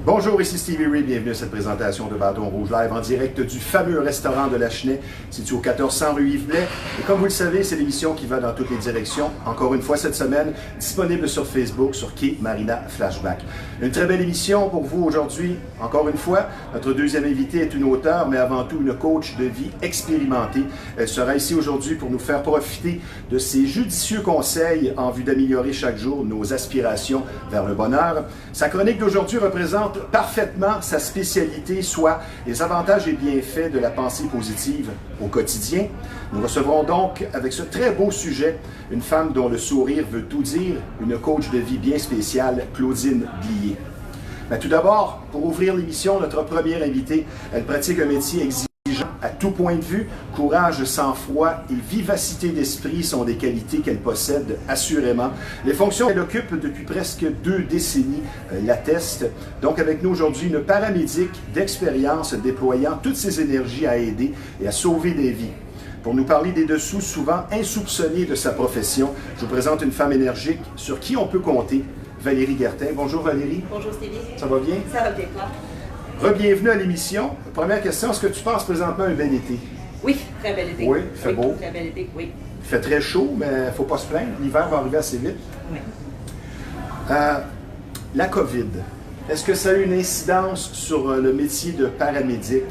Bonjour, ici Stevie Ray, bienvenue à cette présentation de Bâton Rouge Live en direct du fameux restaurant de la Chenaie, situé au 1400 rue Yves-Blais. Et comme vous le savez, c'est l'émission qui va dans toutes les directions. Encore une fois cette semaine, disponible sur Facebook, sur Quai Marina Flashback. Une très belle émission pour vous aujourd'hui. Encore une fois, notre deuxième invitée est une auteure, mais avant tout une coach de vie expérimentée. Elle sera ici aujourd'hui pour nous faire profiter de ses judicieux conseils en vue d'améliorer chaque jour nos aspirations vers le bonheur. Sa chronique d'aujourd'hui représente parfaitement sa spécialité, soit les avantages et bienfaits de la pensée positive au quotidien. Nous recevrons donc, avec ce très beau sujet, une femme dont le sourire veut tout dire, une coach de vie bien spéciale, Claudine Blier. Mais tout d'abord, pour ouvrir l'émission, notre première invitée, elle pratique un métier exigeant à tout point de vue. Courage, sang-froid et vivacité d'esprit sont des qualités qu'elle possède assurément. Les fonctions qu'elle occupe depuis presque 2 décennies l'attestent. Donc avec nous aujourd'hui, une paramédic d'expérience déployant toutes ses énergies à aider et à sauver des vies. Pour nous parler des dessous souvent insoupçonnés de sa profession, je vous présente une femme énergique sur qui on peut compter, Valérie Guertin. Bonjour Valérie. Bonjour Stevie. Ça va bien? Ça va bien, toi? Re-bienvenue à l'émission. Première question, est-ce que tu penses présentement un bel été? Oui, très bel été. Oui, il fait beau. Très bel été, oui. Il fait très chaud, mais il ne faut pas se plaindre. L'hiver va arriver assez vite. Oui. La COVID, est-ce que ça a eu une incidence sur le métier de paramédic?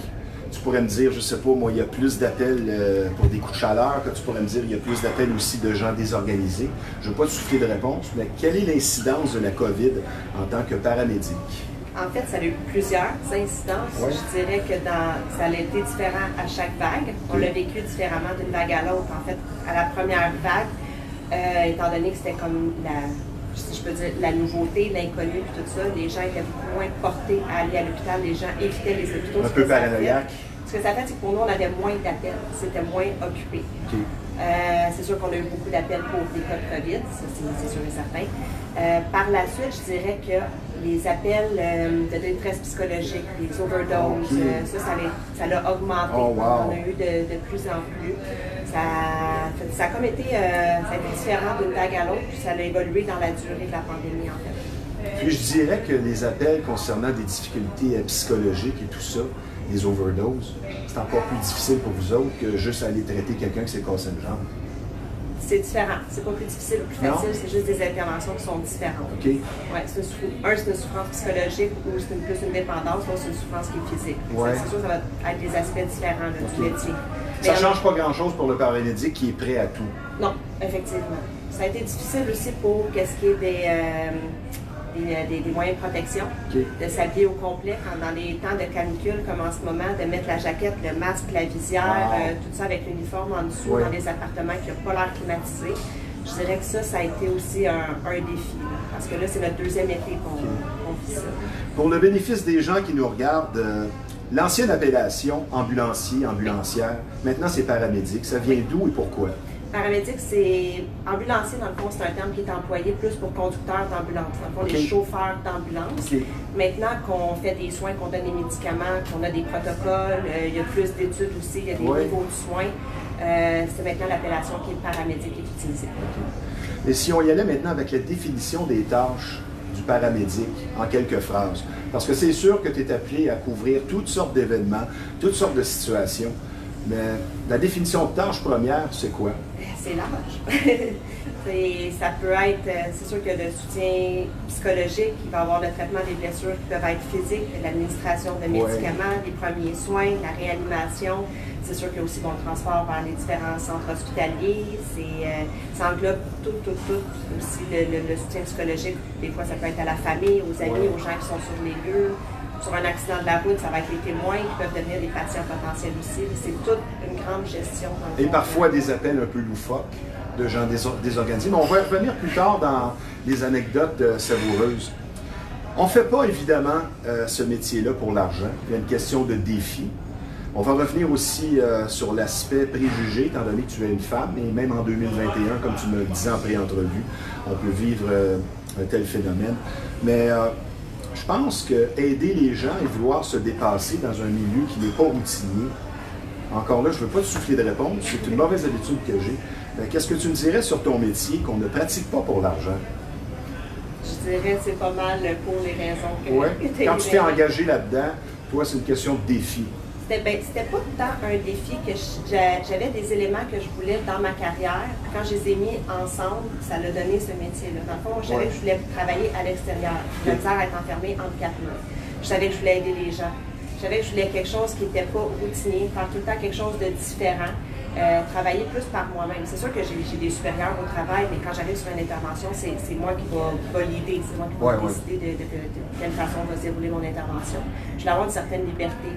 Tu pourrais me dire, je ne sais pas, moi, il y a plus d'appels pour des coups de chaleur, que tu pourrais me dire, il y a plus d'appels aussi de gens désorganisés. Je ne veux pas te souffler de réponse, mais quelle est l'incidence de la COVID en tant que paramédic? En fait, ça a eu plusieurs incidences. Ouais. Je dirais que ça a été différent à chaque vague. On l'a vécu différemment d'une vague à l'autre. En fait, à la première vague, étant donné que c'était comme si je peux dire, la nouveauté, l'inconnu, tout ça, les gens étaient moins portés à aller à l'hôpital, les gens évitaient les hôpitaux. Un peu paranoïaque. Ce que ça fait, c'est que pour nous, on avait moins d'appels, c'était moins occupé. Okay. C'est sûr qu'on a eu beaucoup d'appels pour des cas de COVID, ça c'est sûr et certain. Par la suite, je dirais que les appels de détresse psychologique, les overdoses, ça l'a augmenté. Oh, wow. On a eu de plus en plus. Ça a comme été, ça a été différent d'une vague à l'autre, puis ça a évolué dans la durée de la pandémie en fait. Puis je dirais que les appels concernant des difficultés psychologiques et tout ça, les overdoses, c'est encore plus difficile pour vous autres que juste aller traiter quelqu'un qui s'est cassé une jambe. C'est différent. C'est pas plus difficile ou plus facile, c'est juste des interventions qui sont différentes. OK. Ouais, c'est une souffrance psychologique ou c'est plus une dépendance, l'autre c'est une souffrance qui est physique. Ouais. C'est sûr que ça va être des aspects différents du métier. Ça ne change pas grand-chose pour le paramédic qui est prêt à tout. Non, effectivement. Ça a été difficile aussi pour qu'est-ce qui est des moyens de protection, de s'habiller au complet dans les temps de canicule comme en ce moment, de mettre la jaquette, le masque, la visière, tout ça avec l'uniforme en dessous dans des appartements qui n'ont pas l'air climatisé. Je dirais que ça a été aussi un défi, là, parce que là, c'est notre deuxième été qu'on vit ça. Pour le bénéfice des gens qui nous regardent, l'ancienne appellation ambulancier, ambulancière, maintenant c'est paramédic. Ça vient d'où et pourquoi? Paramédic, c'est ambulancier, dans le fond, c'est un terme qui est employé plus pour conducteurs d'ambulance, dans le fond, les chauffeurs d'ambulance. Maintenant qu'on fait des soins, qu'on donne des médicaments, qu'on a des protocoles, il y a plus d'études aussi, il y a des niveaux de soins, c'est maintenant l'appellation qui est paramédic qui est utilisée. Et si on y allait maintenant avec la définition des tâches du paramédic en quelques phrases, parce que c'est sûr que tu es appelé à couvrir toutes sortes d'événements, toutes sortes de situations, mais la définition de tâche première, c'est quoi? C'est large. Ça peut être, c'est sûr que le soutien psychologique, il va y avoir le traitement des blessures qui peuvent être physiques, l'administration de médicaments, les premiers soins, la réanimation. C'est sûr qu'il y a aussi le transport vers les différents centres hospitaliers. Ça englobe tout. Aussi le soutien psychologique, des fois ça peut être à la famille, aux amis, aux gens qui sont sur les lieux. Sur un accident de la route, ça va être les témoins qui peuvent devenir des patients potentiels aussi. C'est toute une grande gestion. Et parfois des appels un peu loufoques de gens désorganisés. Mais on va y revenir plus tard dans les anecdotes savoureuses. On ne fait pas évidemment ce métier-là pour l'argent. Il y a une question de défi. On va revenir aussi sur l'aspect préjugé, étant donné que tu es une femme, et même en 2021, comme tu me le disais en pré-entrevue, on peut vivre un tel phénomène. Mais je pense qu'aider les gens et vouloir se dépasser dans un milieu qui n'est pas routinier, encore là, je ne veux pas te souffler de réponse, c'est une mauvaise habitude que j'ai. Qu'est-ce que tu me dirais sur ton métier qu'on ne pratique pas pour l'argent? Je Je dirais que c'est pas mal pour les raisons que, Ouais. que Quand tu t'es engagé là-dedans, toi, c'est une question de défi. C'était pas tant un défi que j'avais des éléments que je voulais dans ma carrière. Puis quand je les ai mis ensemble, ça l'a donné ce métier-là. Dans le fond, je savais que je voulais travailler à l'extérieur. Je voulais à être enfermée entre quatre murs. Je savais que je voulais aider les gens. Je savais que je voulais quelque chose qui n'était pas routinier, faire tout le temps quelque chose de différent. Travailler plus par moi-même. C'est sûr que j'ai des supérieurs au travail, mais quand j'arrive sur une intervention, c'est moi qui va l'aider, c'est moi qui va décider de quelle façon va se dérouler mon intervention. Je vais avoir une certaine liberté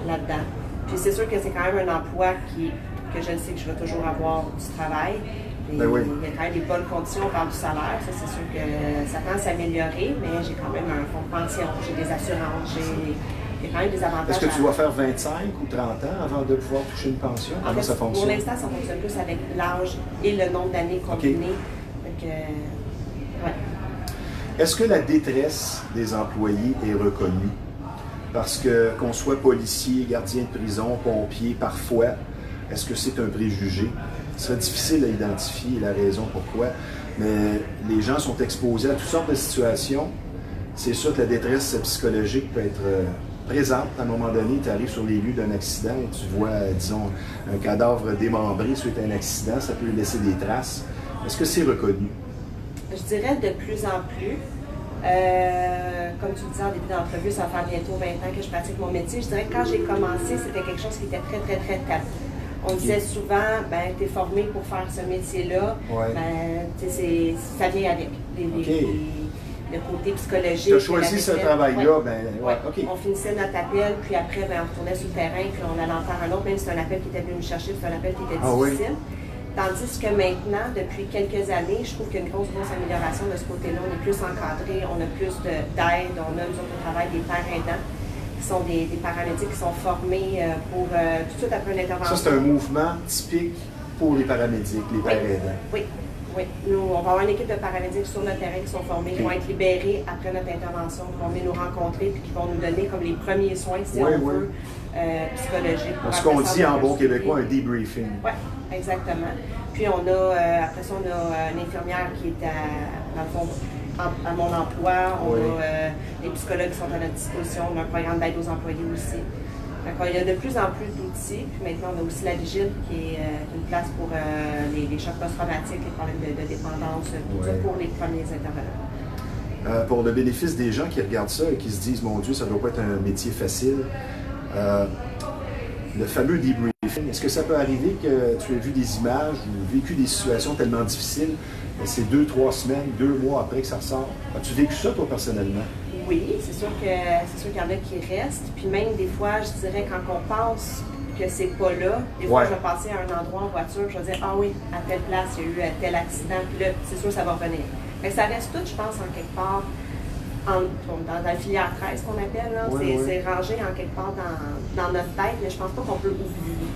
là-dedans. Puis c'est sûr que c'est quand même un emploi que je sais que je vais toujours avoir du travail. Il y a quand même des bonnes conditions, on parle du salaire, ça c'est sûr que ça tend à s'améliorer, mais j'ai quand même un fonds de pension, j'ai des assurances, j'ai quand même des avantages. Est-ce que tu dois faire 25 ou 30 ans avant de pouvoir toucher une pension? Comment ça fonctionne? Pour l'instant, ça fonctionne plus avec l'âge et le nombre d'années combinées. Ouais. Est-ce que la détresse des employés est reconnue? Parce que qu'on soit policier, gardien de prison, pompier, parfois, est-ce que c'est un préjugé? Ce serait difficile à identifier la raison pourquoi, mais les gens sont exposés à toutes sortes de situations. C'est sûr que la détresse psychologique peut être présente. À un moment donné, tu arrives sur les lieux d'un accident et tu vois, disons, un cadavre démembré suite à un accident, ça peut laisser des traces. Est-ce que c'est reconnu? Je dirais de plus en plus. Comme tu le disais en début d'entrevue, ça va faire bientôt 20 ans que je pratique mon métier. Je dirais que quand j'ai commencé, c'était quelque chose qui était très, très, très tabou. On disait souvent, ben, tu es formé pour faire ce métier-là, ben, ça vient avec le côté psychologique. Tu as choisi ce travail-là, On finissait notre appel, puis après, ben, on retournait sur le terrain, puis on allait en faire un autre, même si c'est un appel qui était venu me chercher, c'est un appel qui était difficile. Tandis que maintenant, depuis quelques années, je trouve qu'il y a une grosse amélioration de ce côté-là. On est plus encadré, on a plus d'aide, on a, nous autres, au travail, des pères aidants, qui sont des paramédics qui sont formés pour tout de suite après une intervention. Ça, c'est un mouvement typique pour les paramédics, les pères aidants. Oui. Nous, on va avoir une équipe de paramédics sur notre terrain qui sont formés, qui vont être libérés après notre intervention, qui vont venir nous rencontrer et qui vont nous donner comme les premiers soins, si on veut, psychologiques. Ce qu'on dit en bon québécois, un debriefing. Oui, exactement. Puis on a, après ça, on a une infirmière qui est dans le fond, à mon emploi. On a des psychologues qui sont à notre disposition. On a un programme d'aide aux employés aussi. Donc, il y a de plus en plus d'outils. Puis maintenant, on a aussi la Vigile qui est une place pour les chocs post-traumatiques, les problèmes de dépendance, tout ça pour les premiers intervenants. Pour le bénéfice des gens qui regardent ça et qui se disent, mon Dieu, ça ne doit pas être un métier facile, le fameux debriefing, est-ce que ça peut arriver que tu aies vu des images ou vécu des situations tellement difficiles, c'est 2-3 semaines, 2 mois après que ça ressort? As-tu vécu ça, toi, personnellement? Oui, c'est sûr qu'il y en a qui restent. Puis même des fois, je dirais, quand on pense que c'est pas là, des fois, je vais passer à un endroit en voiture, je vais dire, ah oui, à telle place, il y a eu tel accident, puis là, c'est sûr, ça va revenir. Mais ça reste tout, je pense, en quelque part, dans la filière 13 qu'on appelle, là. C'est rangé en quelque part dans notre tête, mais je pense pas qu'on peut oublier.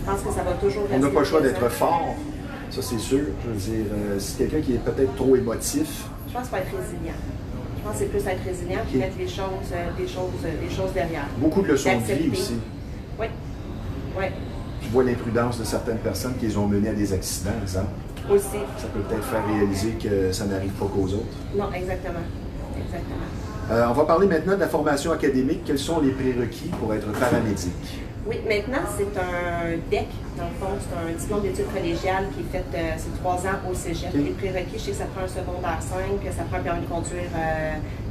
Je pense que ça va toujours rester. On n'a pas le choix d'être fort, ça c'est sûr. Je veux dire, si quelqu'un qui est peut-être trop émotif. Je pense qu'il faut être résilient. Je pense que c'est plus être résilient puis mettre les choses derrière. Beaucoup de leçons de vie aussi. Oui. Tu vois l'imprudence de certaines personnes qui les ont menées à des accidents, exemple. Aussi. Ça peut peut-être faire réaliser que ça n'arrive pas qu'aux autres. Non, exactement. On va parler maintenant de la formation académique. Quels sont les prérequis pour être paramédic? Oui, maintenant, c'est un DEC, dans le fond, c'est un diplôme d'études collégiales qui est fait, c'est 3 ans au cégep. Les prérequis, je sais que ça prend un secondaire 5, que ça prend un permis de conduire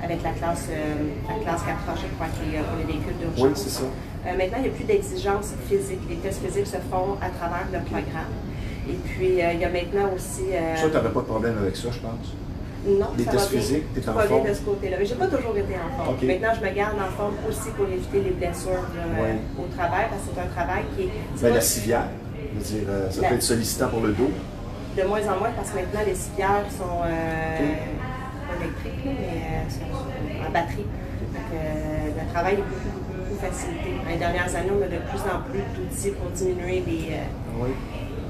avec la classe 4H, je crois, qui est pour les véhicules d'urgence. Oui, c'est ça. Maintenant, il n'y a plus d'exigences physiques. Les tests physiques se font à travers le programme. Et puis, il y a maintenant aussi... Ça, tu n'aurais pas de problème avec ça, je pense? Non, les tests physiques, tu es en forme? de ce côté-là. Mais je n'ai pas toujours été en forme. Maintenant, je me garde en forme aussi pour éviter les blessures au travail, parce que c'est un travail qui est... La civière, je veux dire, ça peut être sollicitant pour le dos. De moins en moins, parce que maintenant, les civières sont électriques, mais sont en batterie. Donc, le travail est beaucoup facilité. Dans les dernières années, on a de plus en plus d'outils pour diminuer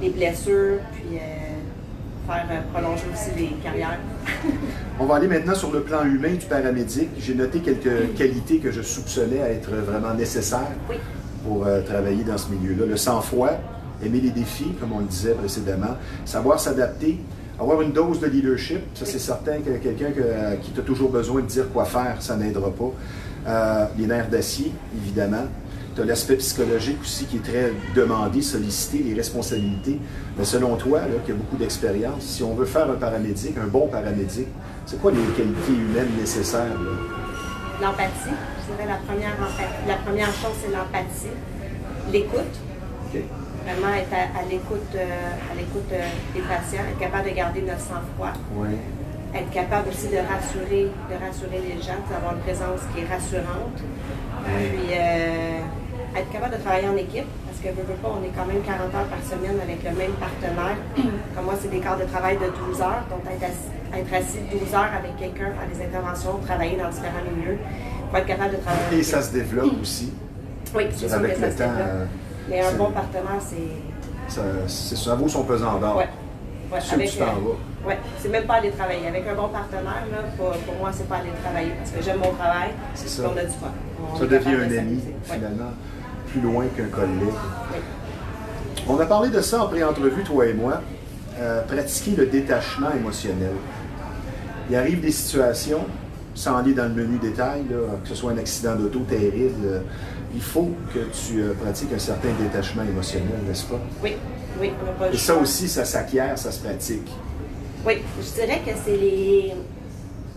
les blessures, puis faire prolonger aussi les carrières. On va aller maintenant sur le plan humain du paramédic. J'ai noté quelques qualités que je soupçonnais être vraiment nécessaires pour travailler dans ce milieu-là. Le sang-froid, aimer les défis, comme on le disait précédemment, savoir s'adapter Avoir une dose de leadership, ça c'est certain que quelqu'un qui a toujours besoin de dire quoi faire, ça n'aidera pas. Les nerfs d'acier, évidemment. Tu as l'aspect psychologique aussi qui est très demandé, sollicité, les responsabilités. Mais selon toi, là, qui a beaucoup d'expérience, si on veut faire un paramédic, un bon paramédic, c'est quoi les qualités humaines nécessaires? L'empathie, je dirais la première chose, c'est l'empathie. L'écoute. Okay. Vraiment être à l'écoute des patients, être capable de garder notre sang-froid. Oui. Être capable aussi de rassurer les gens, d'avoir une présence qui est rassurante. Puis être capable de travailler en équipe, parce que veux pas, on est quand même 40 heures par semaine avec le même partenaire. Comme moi, c'est des quarts de travail de 12 heures, donc être assis 12 heures avec quelqu'un, faire des interventions, travailler dans différents milieux, pour être capable de travailler. Et ça se développe aussi. Oui, c'est sûr que ça se développe. Mais un bon partenaire, ça vaut son pesant d'or. Ouais. Ouais, avec, tu t'en vas. Oui, c'est même pas aller travailler. Avec un bon partenaire, là, pour moi, c'est pas aller travailler parce que j'aime mon travail et on a du fun. Ça devient un ami, finalement, plus loin qu'un collègue. Oui. On a parlé de ça en pré-entrevue, toi et moi. Pratiquer le détachement émotionnel. Il arrive des situations, sans aller dans le menu détail, là, que ce soit un accident d'auto terrible, il faut que tu pratiques un certain détachement émotionnel, n'est-ce pas? Oui, oui, on n'a pas le choix. Et ça aussi, ça s'acquiert, ça se pratique. Oui, je dirais que c'est les...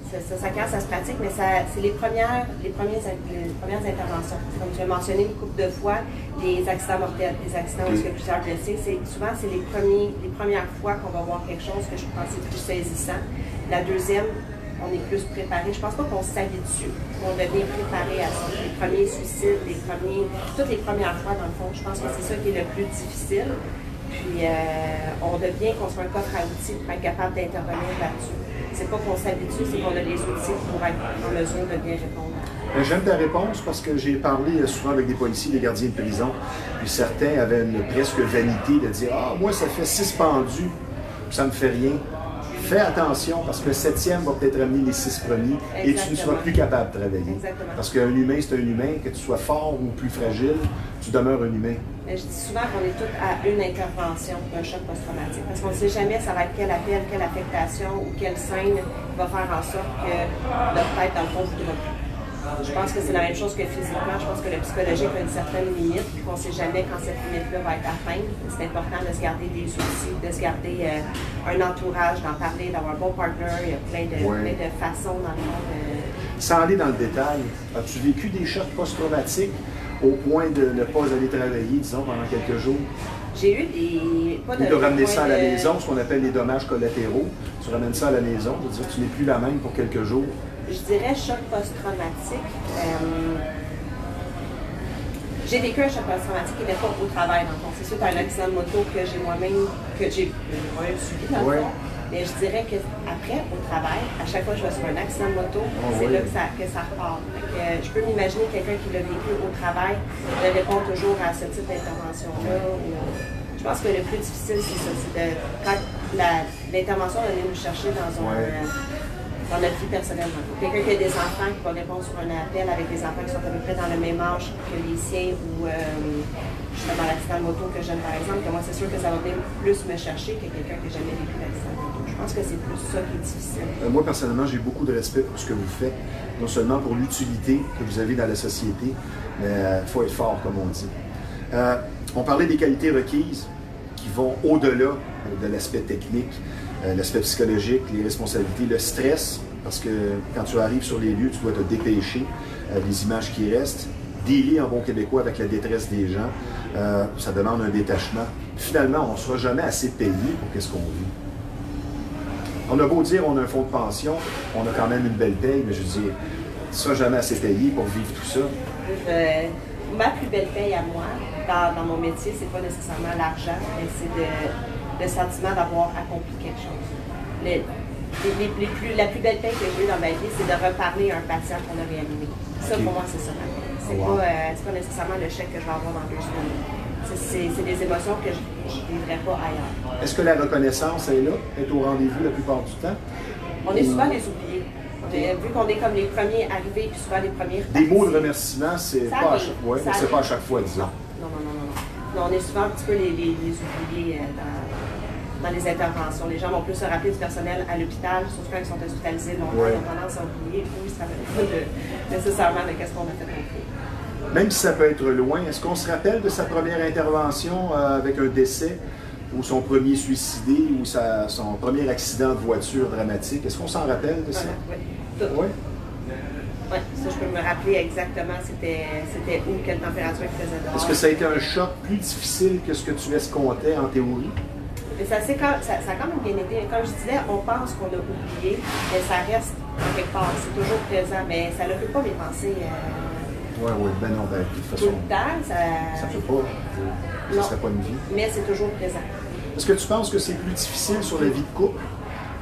Ça s'acquiert, ça se pratique, mais c'est les premières interventions. Comme tu as mentionné une couple de fois, les accidents mortels, les accidents où il y a plusieurs blessés, souvent c'est les premières fois qu'on va voir quelque chose que je pense c'est plus saisissant. La deuxième, on est plus préparé. Je pense pas qu'on s'habitue, on devient préparé à ça. Les premiers suicides, toutes les premières fois, dans le fond, je pense que c'est ça qui est le plus difficile. Puis on devient construire un coffre à outils pour être capable d'intervenir là-dessus. C'est pas qu'on s'habitue, c'est qu'on a les outils pour être en mesure de bien répondre. J'aime ta réponse parce que j'ai parlé souvent avec des policiers, des gardiens de prison, puis certains avaient presque vanité de dire « Ah, moi, ça fait 6 pendus, ça me fait rien. » Fais attention parce que le 7e va peut-être ramener les 6 premiers. Exactement. Et tu ne seras plus capable de travailler. Exactement. Parce qu'un humain, c'est un humain, que tu sois fort ou plus fragile, tu demeures un humain. Je dis souvent qu'on est tous à une intervention d'un choc post-traumatique. Parce qu'on ne sait jamais ça va être quel appel, quelle affectation ou quelle scène va faire en sorte que notre tête, dans le fond, ne voudra plus. Je pense que c'est la même chose que physiquement. Je pense que le psychologique a une certaine limite, qu'on ne sait jamais quand cette limite-là va être atteinte. C'est important de se garder des outils, de se garder un entourage, d'en parler, d'avoir un bon partner. Il y a plein de façons dans le monde. Sans aller dans le détail, as-tu vécu des chocs post-traumatiques au point de ne pas aller travailler, disons, pendant quelques jours? J'ai eu des... Ou de ramener ça à la maison, ce qu'on appelle les dommages collatéraux. Tu ramènes ça à la maison, je veux dire, tu n'es plus la même pour quelques jours. Je dirais choc post-traumatique. J'ai vécu un choc post-traumatique qui n'était pas au travail, dans le fond. C'est suite à un accident de moto que j'ai moi-même subi, dans le fond. Mais je dirais qu'après, au travail, à chaque fois que je vais sur un accident de moto, c'est là que ça repart. Donc, je peux m'imaginer quelqu'un qui l'a vécu au travail de répondre toujours à ce type d'intervention-là. Je pense que le plus difficile, c'est ça. C'est quand l'intervention va venir nous chercher dans notre vie personnelle. Quelqu'un qui a des enfants qui va répondre sur un appel avec des enfants qui sont à peu près dans le même âge que les siens ou justement l'accident de moto que j'aime par exemple, que moi c'est sûr que ça va venir plus me chercher que quelqu'un qui n'a jamais vécu l'accident de moto. Je pense que c'est plus ça qui est difficile. Moi personnellement, j'ai beaucoup de respect pour ce que vous faites, non seulement pour l'utilité que vous avez dans la société, mais il faut être fort comme on dit. On parlait des qualités requises qui vont au-delà de l'aspect technique. L'aspect psychologique, les responsabilités, le stress, parce que quand tu arrives sur les lieux, tu dois te dépêcher, les images qui restent, dealer en bon québécois avec la détresse des gens, ça demande un détachement. Finalement, on ne sera jamais assez payé pour ce qu'on vit. On a beau dire on a un fonds de pension, on a quand même une belle paye, mais je veux dire, tu ne seras jamais assez payé pour vivre tout ça. Ma plus belle paye à moi, dans mon métier, c'est pas nécessairement l'argent, mais c'est le sentiment d'avoir accompli quelque chose. La plus belle paye que j'ai eue dans ma vie, c'est de reparler à un patient qu'on a réanimé. Ça, pour moi, c'est ça. C'est pas nécessairement le chèque que je vais avoir dans 2 semaines. C'est des émotions que je ne vivrais pas ailleurs. Est-ce que la reconnaissance est là, est au rendez-vous la plupart du temps? On est souvent les oubliés. Vu qu'on est comme les premiers arrivés, puis souvent les premiers repartis. Des mots de remerciement, c'est pas, pas à chaque fois, disons. Non, on est souvent un petit peu les oubliés dans les interventions. Les gens vont plus se rappeler du personnel à l'hôpital, surtout quand ils sont hospitalisés longtemps, ils ont tendance à oublier, ou ils ne se rappellent pas nécessairement de ce qu'on a fait au cours. Même si ça peut être loin, est-ce qu'on se rappelle de sa première intervention avec un décès, ou son premier suicidé, ou son premier accident de voiture dramatique? Est-ce qu'on s'en rappelle de ça? Oui, tout. Oui? Oui, ça, je peux me rappeler exactement c'était où, quelle température il faisait dehors. Est-ce que ça a été un choc plus difficile que ce que tu escomptais en théorie? Mais ça a quand même bien été. Comme je disais, on pense qu'on a oublié, mais ça reste quelque part. C'est toujours présent, mais ça ne fait pas mes pensées. Oui, ben non, ben, de toute façon. Tout le temps, ça ne fait pas. Ça ne serait pas une vie. Mais c'est toujours présent. Est-ce que tu penses que c'est plus difficile sur la vie de couple,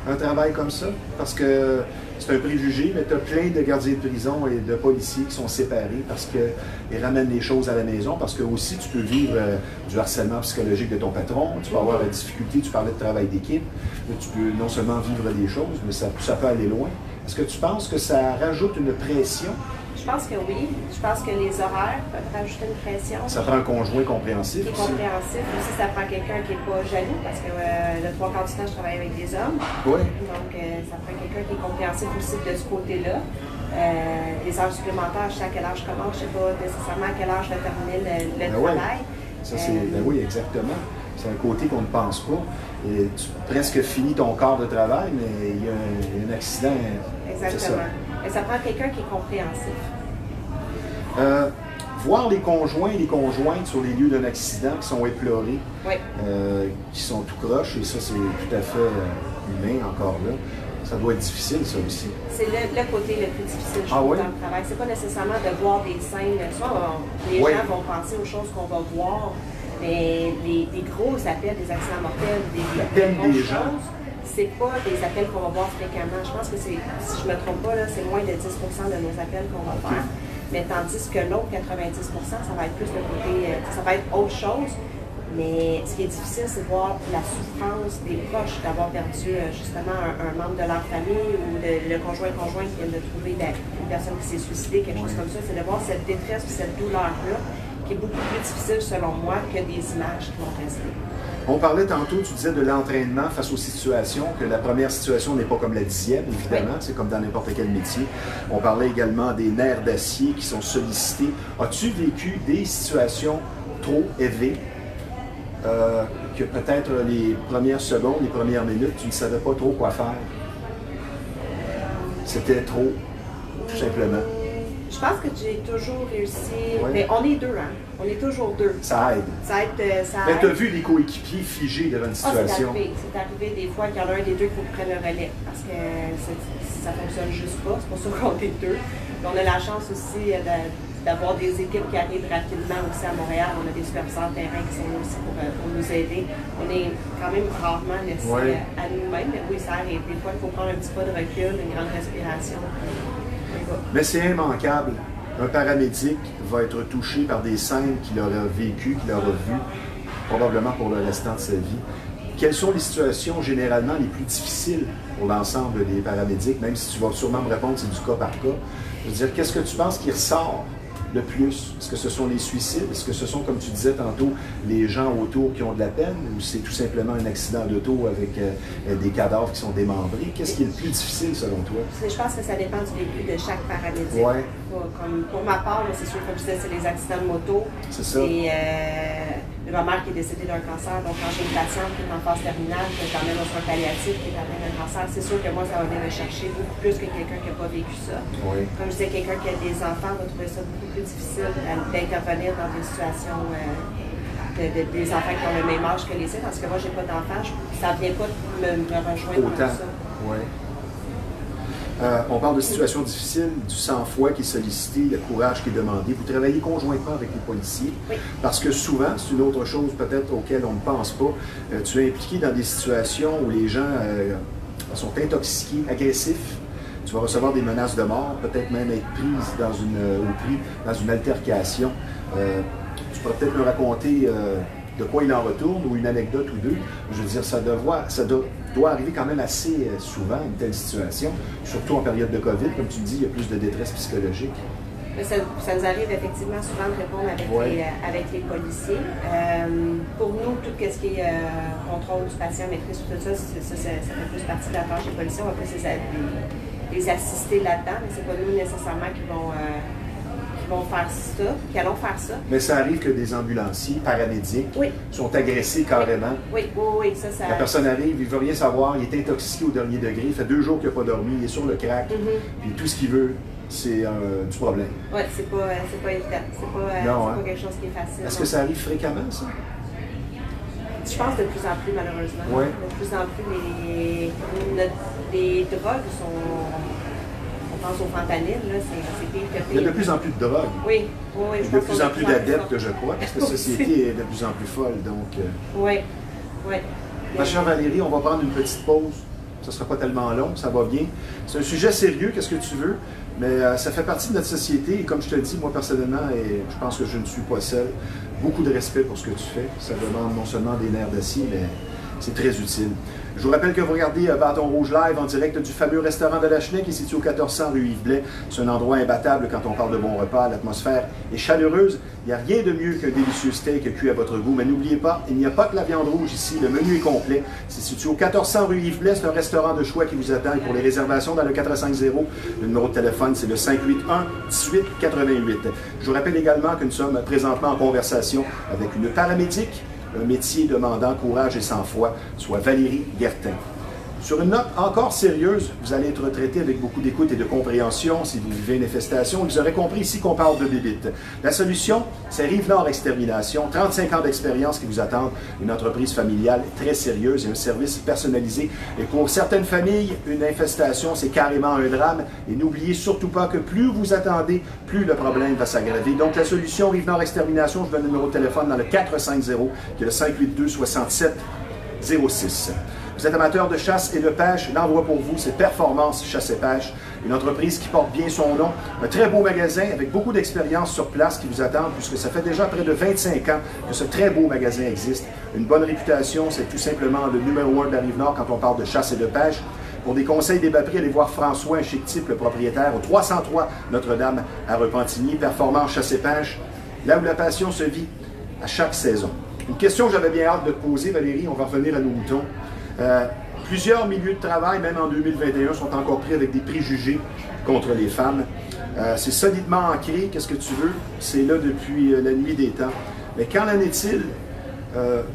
un travail comme ça? Parce que c'est un préjugé, mais tu as plein de gardiens de prison et de policiers qui sont séparés parce qu'ils ramènent les choses à la maison, parce que aussi tu peux vivre du harcèlement psychologique de ton patron, tu peux avoir la difficulté, tu parlais de travail d'équipe, tu peux non seulement vivre des choses, mais ça peut aller loin. Est-ce que tu penses que ça rajoute une pression? Je pense que oui. Je pense que les horaires peuvent rajouter une pression. Ça prend un conjoint compréhensif qui est aussi. compréhensif. Aussi, ça prend quelqu'un qui n'est pas jaloux, parce que le 3/4 du temps, je travaille avec des hommes. Oui. Donc, ça prend quelqu'un qui est compréhensif aussi de ce côté-là. Les heures supplémentaires, je sais à quelle heure je commence, je ne sais pas nécessairement à quelle heure je vais terminer le travail. Ça, oui, exactement. C'est un côté qu'on ne pense pas. Et tu presque finis ton quart de travail, mais il y a un accident. Exactement. Et ça prend quelqu'un qui est compréhensif. Voir les conjoints et les conjointes sur les lieux d'un accident qui sont éplorés, qui sont tout croches, et ça, c'est tout à fait humain encore là. Ça doit être difficile, ça aussi. C'est le côté le plus difficile, je trouve, dans le travail. C'est pas nécessairement de voir des scènes. Soit les gens vont penser aux choses qu'on va voir, mais des gros appels, des accidents mortels, des grosses choses, c'est pas des appels qu'on va voir fréquemment. Je pense que si je me trompe pas, c'est moins de 10% de nos appels qu'on va faire. Mais tandis que l'autre 90%, ça va être plus le côté, ça va être autre chose. Mais ce qui est difficile, c'est de voir la souffrance des proches d'avoir perdu justement un membre de leur famille ou le conjoint qui vient de trouver une personne qui s'est suicidée, quelque chose comme ça. C'est de voir cette détresse et cette douleur-là qui est beaucoup plus difficile selon moi que des images qui vont rester. On parlait tantôt, tu disais de l'entraînement face aux situations, que la première situation n'est pas comme la 10e, évidemment, c'est comme dans n'importe quel métier. On parlait également des nerfs d'acier qui sont sollicités. As-tu vécu des situations trop élevées, que peut-être les premières secondes, les premières minutes, tu ne savais pas trop quoi faire? C'était trop, tout simplement. Je pense que j'ai toujours réussi. Mais on est deux, hein? On est toujours deux. Ça aide. Ça aide. Mais tu as vu les coéquipiers figés devant une situation? C'est arrivé des fois qu'il y en a un des deux qui prenne le relais. Parce que ça ne fonctionne juste pas. C'est pour ça qu'on est deux. On a la chance aussi d'avoir des équipes qui arrivent rapidement aussi à Montréal. On a des superviseurs de terrain qui sont là aussi pour nous aider. On est quand même rarement laissés à nous-mêmes. Mais oui, ça arrive. Des fois, il faut prendre un petit pas de recul, une grande respiration. Mais c'est immanquable. Un paramédic va être touché par des scènes qu'il aura vécues, qu'il aura vues, probablement pour le restant de sa vie. Quelles sont les situations généralement les plus difficiles pour l'ensemble des paramédics, même si tu vas sûrement me répondre c'est du cas par cas? Je veux dire, qu'est-ce que tu penses qui ressort le plus? Est-ce que ce sont les suicides? Est-ce que ce sont, comme tu disais tantôt, les gens autour qui ont de la peine? Ou c'est tout simplement un accident d'auto avec des cadavres qui sont démembrés? Qu'est-ce qui est le plus difficile selon toi? Je pense que ça dépend du vécu de chaque paramédic. Ouais. Comme pour ma part, c'est sûr, comme je disais, c'est les accidents de moto. C'est ça. C'est ma mère qui est décédée d'un cancer. Donc, quand j'ai une patiente qui est en phase terminale, que j'emmène aux soins palliatifs qui est atteinte d'un cancer, c'est sûr que moi, ça va venir me chercher beaucoup plus que quelqu'un qui n'a pas vécu ça. Oui. Comme je disais, quelqu'un qui a des enfants va trouver ça beaucoup plus difficile d'intervenir dans des situations des enfants qui ont le même âge que les siens. Parce que moi, j'ai pas d'enfants, ça ne vient pas me rejoindre dans ça. Oui. On parle de situations difficiles, du sang-froid qui est sollicité, le courage qui est demandé. Vous travaillez conjointement avec les policiers, parce que souvent, c'est une autre chose peut-être auquel on ne pense pas, tu es impliqué dans des situations où les gens sont intoxiqués, agressifs. Tu vas recevoir des menaces de mort, peut-être même être pris dans une altercation. Tu pourrais peut-être me raconter de quoi il en retourne, ou une anecdote ou deux. Je veux dire, ça doit arriver quand même assez souvent, une telle situation, surtout en période de COVID. Comme tu dis, il y a plus de détresse psychologique. Ça nous arrive effectivement souvent de répondre avec les policiers. Pour nous, tout ce qui est contrôle du patient, maîtrise, tout ça, ça fait plus partie de la tâche des policiers. On va plus les assister là-dedans, mais c'est pas nous nécessairement qui vont faire ça, qui allons faire ça. Mais ça arrive que des ambulanciers, paramédics, sont agressés carrément. Oui, ça. La personne arrive, il ne veut rien savoir, il est intoxiqué au dernier degré, il fait 2 jours qu'il n'a pas dormi, il est sur le crack, puis tout ce qu'il veut, c'est du problème. Oui, c'est pas évident. C'est pas quelque chose qui est facile. Est-ce que ça arrive fréquemment, ça? Je pense de plus en plus, malheureusement. Oui. De plus en plus, les drogues sont... On pense au fentanyl, là, c'est pire que pire. Il y a de plus en plus de drogue. Oui. Il y a de plus en plus d'adeptes, je crois, parce que la société est de plus en plus folle, donc... Oui. Ma chère Valérie, on va prendre une petite pause. Ça ne sera pas tellement long, ça va bien. C'est un sujet sérieux, qu'est-ce que tu veux, mais ça fait partie de notre société, et comme je te le dis, moi personnellement, et je pense que je ne suis pas seul, beaucoup de respect pour ce que tu fais. Ça demande non seulement des nerfs d'acier, mais c'est très utile. Je vous rappelle que vous regardez Bâton Rouge Live en direct du fameux restaurant de la Chenille qui est situé au 1400 rue Yves-Blais. C'est un endroit imbattable quand on parle de bons repas. L'atmosphère est chaleureuse. Il n'y a rien de mieux qu'un délicieux steak cuit à votre goût. Mais n'oubliez pas, il n'y a pas que la viande rouge ici. Le menu est complet. C'est situé au 1400 rue Yves-Blais. C'est un restaurant de choix qui vous attend. Et pour les réservations dans le 450, le numéro de téléphone, c'est le 581-1888. Je vous rappelle également que nous sommes présentement en conversation avec une paramédic, un métier demandant courage et sang-froid, soit Valérie Guertin. Sur une note encore sérieuse, vous allez être traité avec beaucoup d'écoute et de compréhension si vous vivez une infestation. Vous aurez compris ici qu'on parle de bébites. La solution, c'est Rive-Nord Extermination. 35 ans d'expérience qui vous attendent. Une entreprise familiale très sérieuse et un service personnalisé. Et pour certaines familles, une infestation, c'est carrément un drame. Et n'oubliez surtout pas que plus vous attendez, plus le problème va s'aggraver. Donc la solution, Rive-Nord Extermination, je donne le numéro de téléphone dans le 450, qui est le 582-6706. Vous êtes amateur de chasse et de pêche, l'endroit pour vous, c'est Performance Chasse et Pêche, une entreprise qui porte bien son nom, un très beau magasin avec beaucoup d'expérience sur place qui vous attend, puisque ça fait déjà près de 25 ans que ce très beau magasin existe. Une bonne réputation, c'est tout simplement le numéro 1 de la Rive-Nord quand on parle de chasse et de pêche. Pour des conseils des bas prix, allez voir François, un chic type, le propriétaire, au 303 Notre-Dame à Repentigny. Performance Chasse et Pêche, là où la passion se vit à chaque saison. Une question que j'avais bien hâte de te poser, Valérie, on va revenir à nos moutons. Plusieurs milieux de travail, même en 2021, sont encore pris avec des préjugés contre les femmes. C'est solidement ancré, qu'est-ce que tu veux? C'est là depuis la nuit des temps. Mais qu'en est-il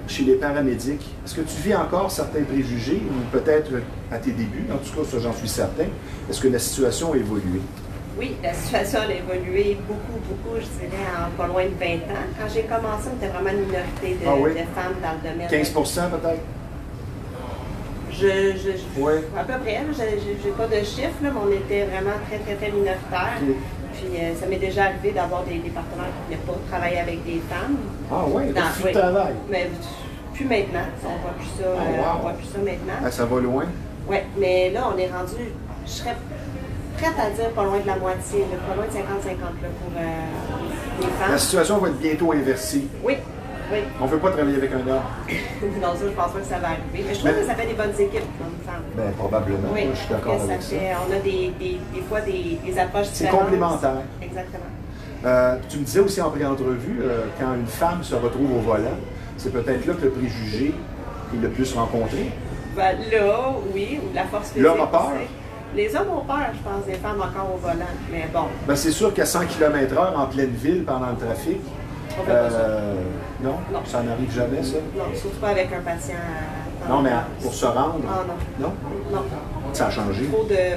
chez les paramédics? Est-ce que tu vis encore certains préjugés, ou peut-être à tes débuts, en tout cas ça j'en suis certain, est-ce que la situation a évolué? Oui, la situation a évolué beaucoup, je dirais, en pas loin de 20 ans. Quand j'ai commencé, on était vraiment une minorité de femmes dans le domaine. 15 peut-être? À peu près, j'ai pas de chiffres, mais on était vraiment très minoritaire. Puis ça m'est déjà arrivé d'avoir des partenaires qui ne voulaient pas travailler avec des femmes. Ah oui, plus de travail. Mais plus maintenant, on voit plus ça, on voit plus ça maintenant. Ah, ça va loin? Oui, mais là, on est rendu, je serais prête à dire pas loin de la moitié, pas loin de 50-50 pour les femmes. La situation va être bientôt inversée. Oui. On ne veut pas travailler avec un homme. Non, ça, je pense pas que ça va arriver. Mais je trouve que ça fait des bonnes équipes, hommes-femmes. Bien, probablement. Oui, je suis d'accord avec ça. On a des fois des approches différentes. C'est complémentaire. Exactement. Tu me disais aussi en pré-entrevue, quand une femme se retrouve au volant, c'est peut-être là que le préjugé est le plus rencontré. Ben, là, oui, ou la force physique. L'homme a peur? Les hommes ont peur, je pense, des femmes encore au volant. Mais bon. Ben, c'est sûr qu'à 100 km/h en pleine ville pendant le trafic, on fait pas ça. Non, ça n'arrive jamais, ça? Non, surtout pas avec un patient. Non, mais pour se rendre? Ah non. Non? Non. Ça a changé?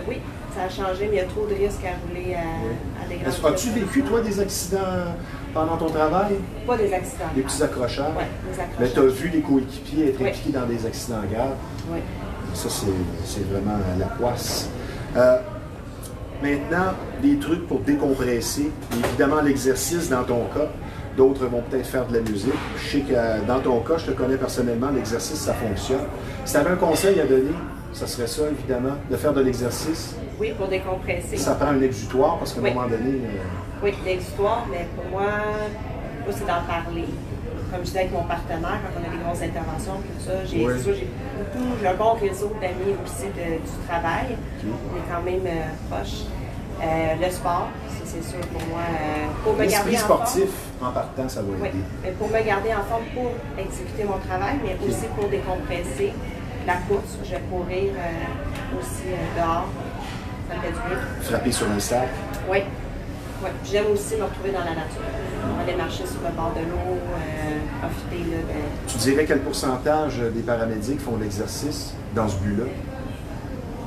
Oui, ça a changé, mais il y a trop de risques à rouler à des grandes vitesses. As-tu vécu, toi, des accidents pendant ton travail? Pas des accidents. Des petits accrochages? Oui, des accrochages. Mais tu as vu les coéquipiers être impliqués dans des accidents graves? Oui. Ça, c'est vraiment la poisse. Maintenant, des trucs pour décompresser. Évidemment, l'exercice dans ton cas. D'autres vont peut-être faire de la musique. Je sais que dans ton cas, je te connais personnellement, l'exercice, ça fonctionne. Si tu avais un conseil à donner, ça serait ça, évidemment, de faire de l'exercice. Oui, pour décompresser. Ça prend un exutoire, parce qu'à un moment donné... Oui, l'exutoire, mais pour moi, c'est d'en parler. Comme je disais avec mon partenaire, quand on a des grosses interventions, tout ça, j'ai un bon réseau d'amis aussi du travail. On est quand même proches. Le sport, c'est sûr pour moi. Pour me garder L'esprit en forme. sportif, en partant, ça va Oui, aider. mais pour me garder en forme pour exécuter mon travail, mais aussi pour décompresser. La course, je vais courir aussi dehors. Ça me fait du bien. Frapper sur un sac. Oui. Ouais. J'aime aussi me retrouver dans la nature. Aller marcher sur le bord de l'eau, profiter là, de... Tu dirais quel pourcentage des paramédics font l'exercice dans ce but-là?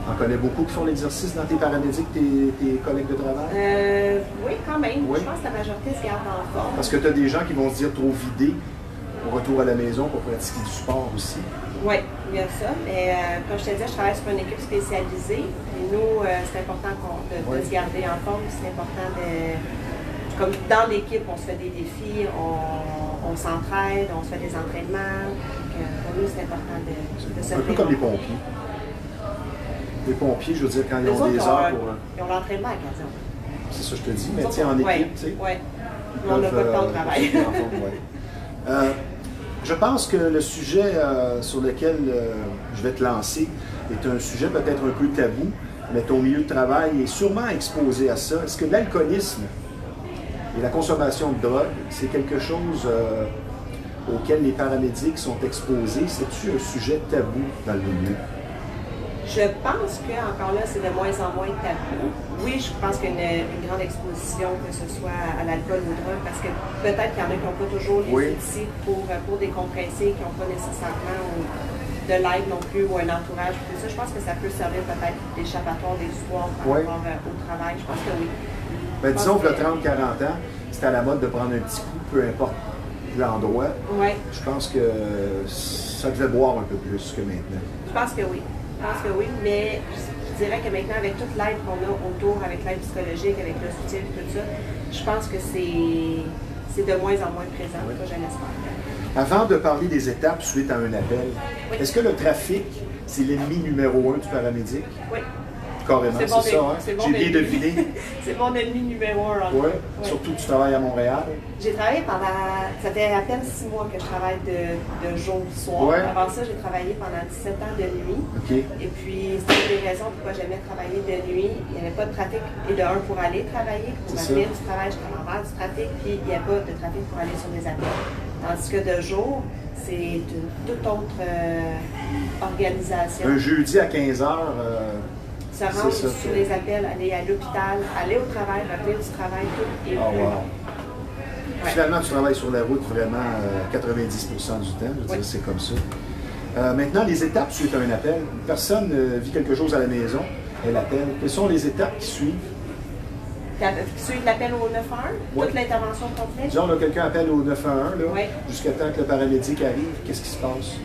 On connaît beaucoup qui font l'exercice dans tes paramédics, tes collègues de travail? Oui, quand même. Oui. Je pense que la majorité se garde en forme. Parce que tu as des gens qui vont se dire trop vidés au retour à la maison pour pratiquer du sport aussi. Oui, il y a ça. Mais comme je te disais, je travaille sur une équipe spécialisée. Et nous, c'est important de se garder en forme. C'est important de... Comme dans l'équipe, on se fait des défis, on s'entraide, on se fait des entraînements. Donc, pour nous, c'est important de se un peu comme les pompiers. Les pompiers, je veux dire, quand ils ont des heures pour... Ils ont l'entraînement à 15 heures. C'est ça que je te dis, mais tu sais, en équipe, tu sais. Oui, on n'a pas de temps de travail. Je pense que le sujet sur lequel je vais te lancer est un sujet peut-être un peu tabou, mais ton milieu de travail est sûrement exposé à ça. Est-ce que l'alcoolisme et la consommation de drogue, c'est quelque chose auquel les paramédics sont exposés? C'est-tu un sujet tabou dans le milieu? Je pense que encore là, c'est de moins en moins tabou. Oui, je pense qu'il y a une grande exposition, que ce soit à l'alcool ou aux drogues, parce que peut-être qu'il y en a qui n'ont pas toujours les outils pour décompresser, qui n'ont pas nécessairement de l'aide non plus ou un entourage. Tout ça, je pense que ça peut servir peut-être d'échappatoire des soirs par rapport au travail. Je pense que oui. Ben, disons que le 30-40 ans, c'était à la mode de prendre un petit coup, peu importe l'endroit. Ouais. Je pense que ça devait boire un peu plus que maintenant. Je pense que oui. Je pense que oui, mais je dirais que maintenant, avec toute l'aide qu'on a autour, avec l'aide psychologique, avec le soutien et tout ça, je pense que c'est de moins en moins présent, ça, je l'espère. Avant de parler des étapes suite à un appel, est-ce que le trafic, c'est l'ennemi numéro 1 du paramédic? Oui. Carrément, c'est ça, hein? J'ai bien deviné. C'est mon ennemi numéro 1. Oui, surtout que tu travailles à Montréal. J'ai travaillé ça fait à peine 6 mois que je travaille de jour au soir. Ouais. Avant ça, j'ai travaillé pendant 17 ans de nuit. OK. Et puis, c'était une des raisons pourquoi j'aimais travailler de nuit. Il n'y avait pas de trafic, et de un, pour aller travailler. Pour revenir du travail, j'étais à l'envers du trafic, puis il n'y a pas de trafic pour aller sur les appels. Tandis que de jour, c'est une toute autre organisation. Un jeudi à 15h. Se rendre sur les appels, aller à l'hôpital, aller au travail, revenir du travail, tout. Et wow. Finalement, tu travailles sur la route vraiment 90% du temps. Je veux dire, c'est comme ça. Maintenant, les étapes suite à un appel. Une personne vit quelque chose à la maison, elle appelle. Quelles sont les étapes qui suivent? Suivre l'appel au 911, toute l'intervention complète. Disons, là, quelqu'un appelle au 911, jusqu'à temps que le paramédic arrive. Qu'est-ce qui se passe?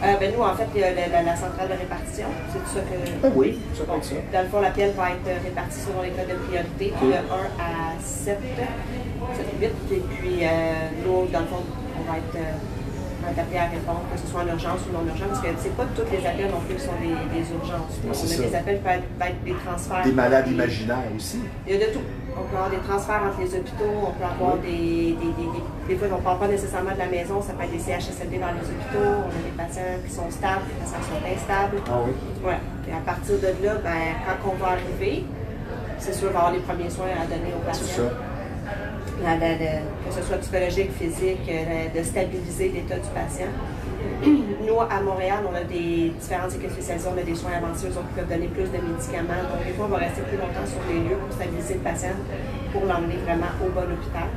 Nous, en fait, il y a la centrale de répartition. C'est tout ça que. Oui, ça compte ça. Dans le fond, l'appel va être réparti selon les codes de priorité, de 1 à 7, 8. Et puis, nous, dans le fond, on va être appelé à répondre, que ce soit en urgence ou non urgence, parce que c'est pas tous les appels non plus qui sont des urgences. On a des appels qui peuvent être des transferts. Des malades imaginaires aussi. Il y a de tout. On peut avoir des transferts entre les hôpitaux, on peut avoir des fois, on ne parle pas nécessairement de la maison, ça peut être des CHSLD dans les hôpitaux, on a des patients qui sont stables, des patients qui sont instables. Ah oui? Ouais. Et à partir de là, quand on va arriver, c'est sûr qu'on va avoir les premiers soins à donner aux patients. C'est ça. Que ce soit psychologique, physique, de stabiliser l'état du patient. Nous, à Montréal, on a des différentes équipes spécialisées, on a des soins avancés, eux autres qui peuvent donner plus de médicaments. Donc, des fois, on va rester plus longtemps sur les lieux pour stabiliser le patient, pour l'emmener vraiment au bon hôpital,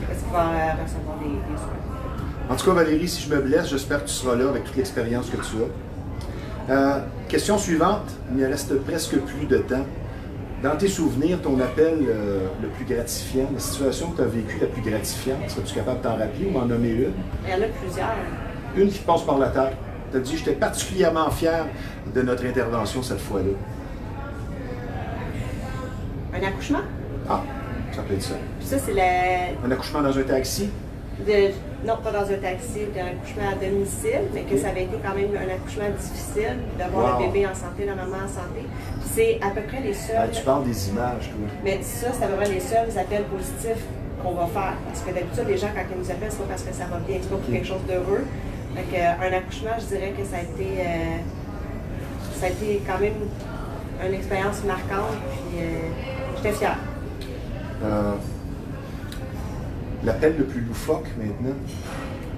parce qu'il va recevoir des soins. En tout cas, Valérie, si je me blesse, j'espère que tu seras là avec toute l'expérience que tu as. Question suivante, il me reste presque plus de temps. Dans tes souvenirs, ton appel le plus gratifiant, la situation que tu as vécue la plus gratifiante, serais-tu capable de t'en rappeler ou m'en nommer une? Il y en a plusieurs. Une qui passe par la tête. Tu as dit, j'étais particulièrement fier de notre intervention cette fois-là. Un accouchement? Ah, ça peut être ça. Puis ça, c'est Un accouchement dans un taxi? Non, pas dans un taxi, d'un accouchement à domicile, mais que ça avait été quand même un accouchement difficile, d'avoir le bébé en santé, la maman en santé. Puis c'est à peu près les seuls... tu parles des images, toi. Mais ça, c'est à peu près les seuls appels positifs qu'on va faire. Parce que d'habitude, les gens, quand ils nous appellent, c'est pas parce que ça va bien, c'est pas pour quelque chose d'heureux. Donc, un accouchement, je dirais que ça a été quand même une expérience marquante. Puis J'étais fière. L'appel le plus loufoque maintenant?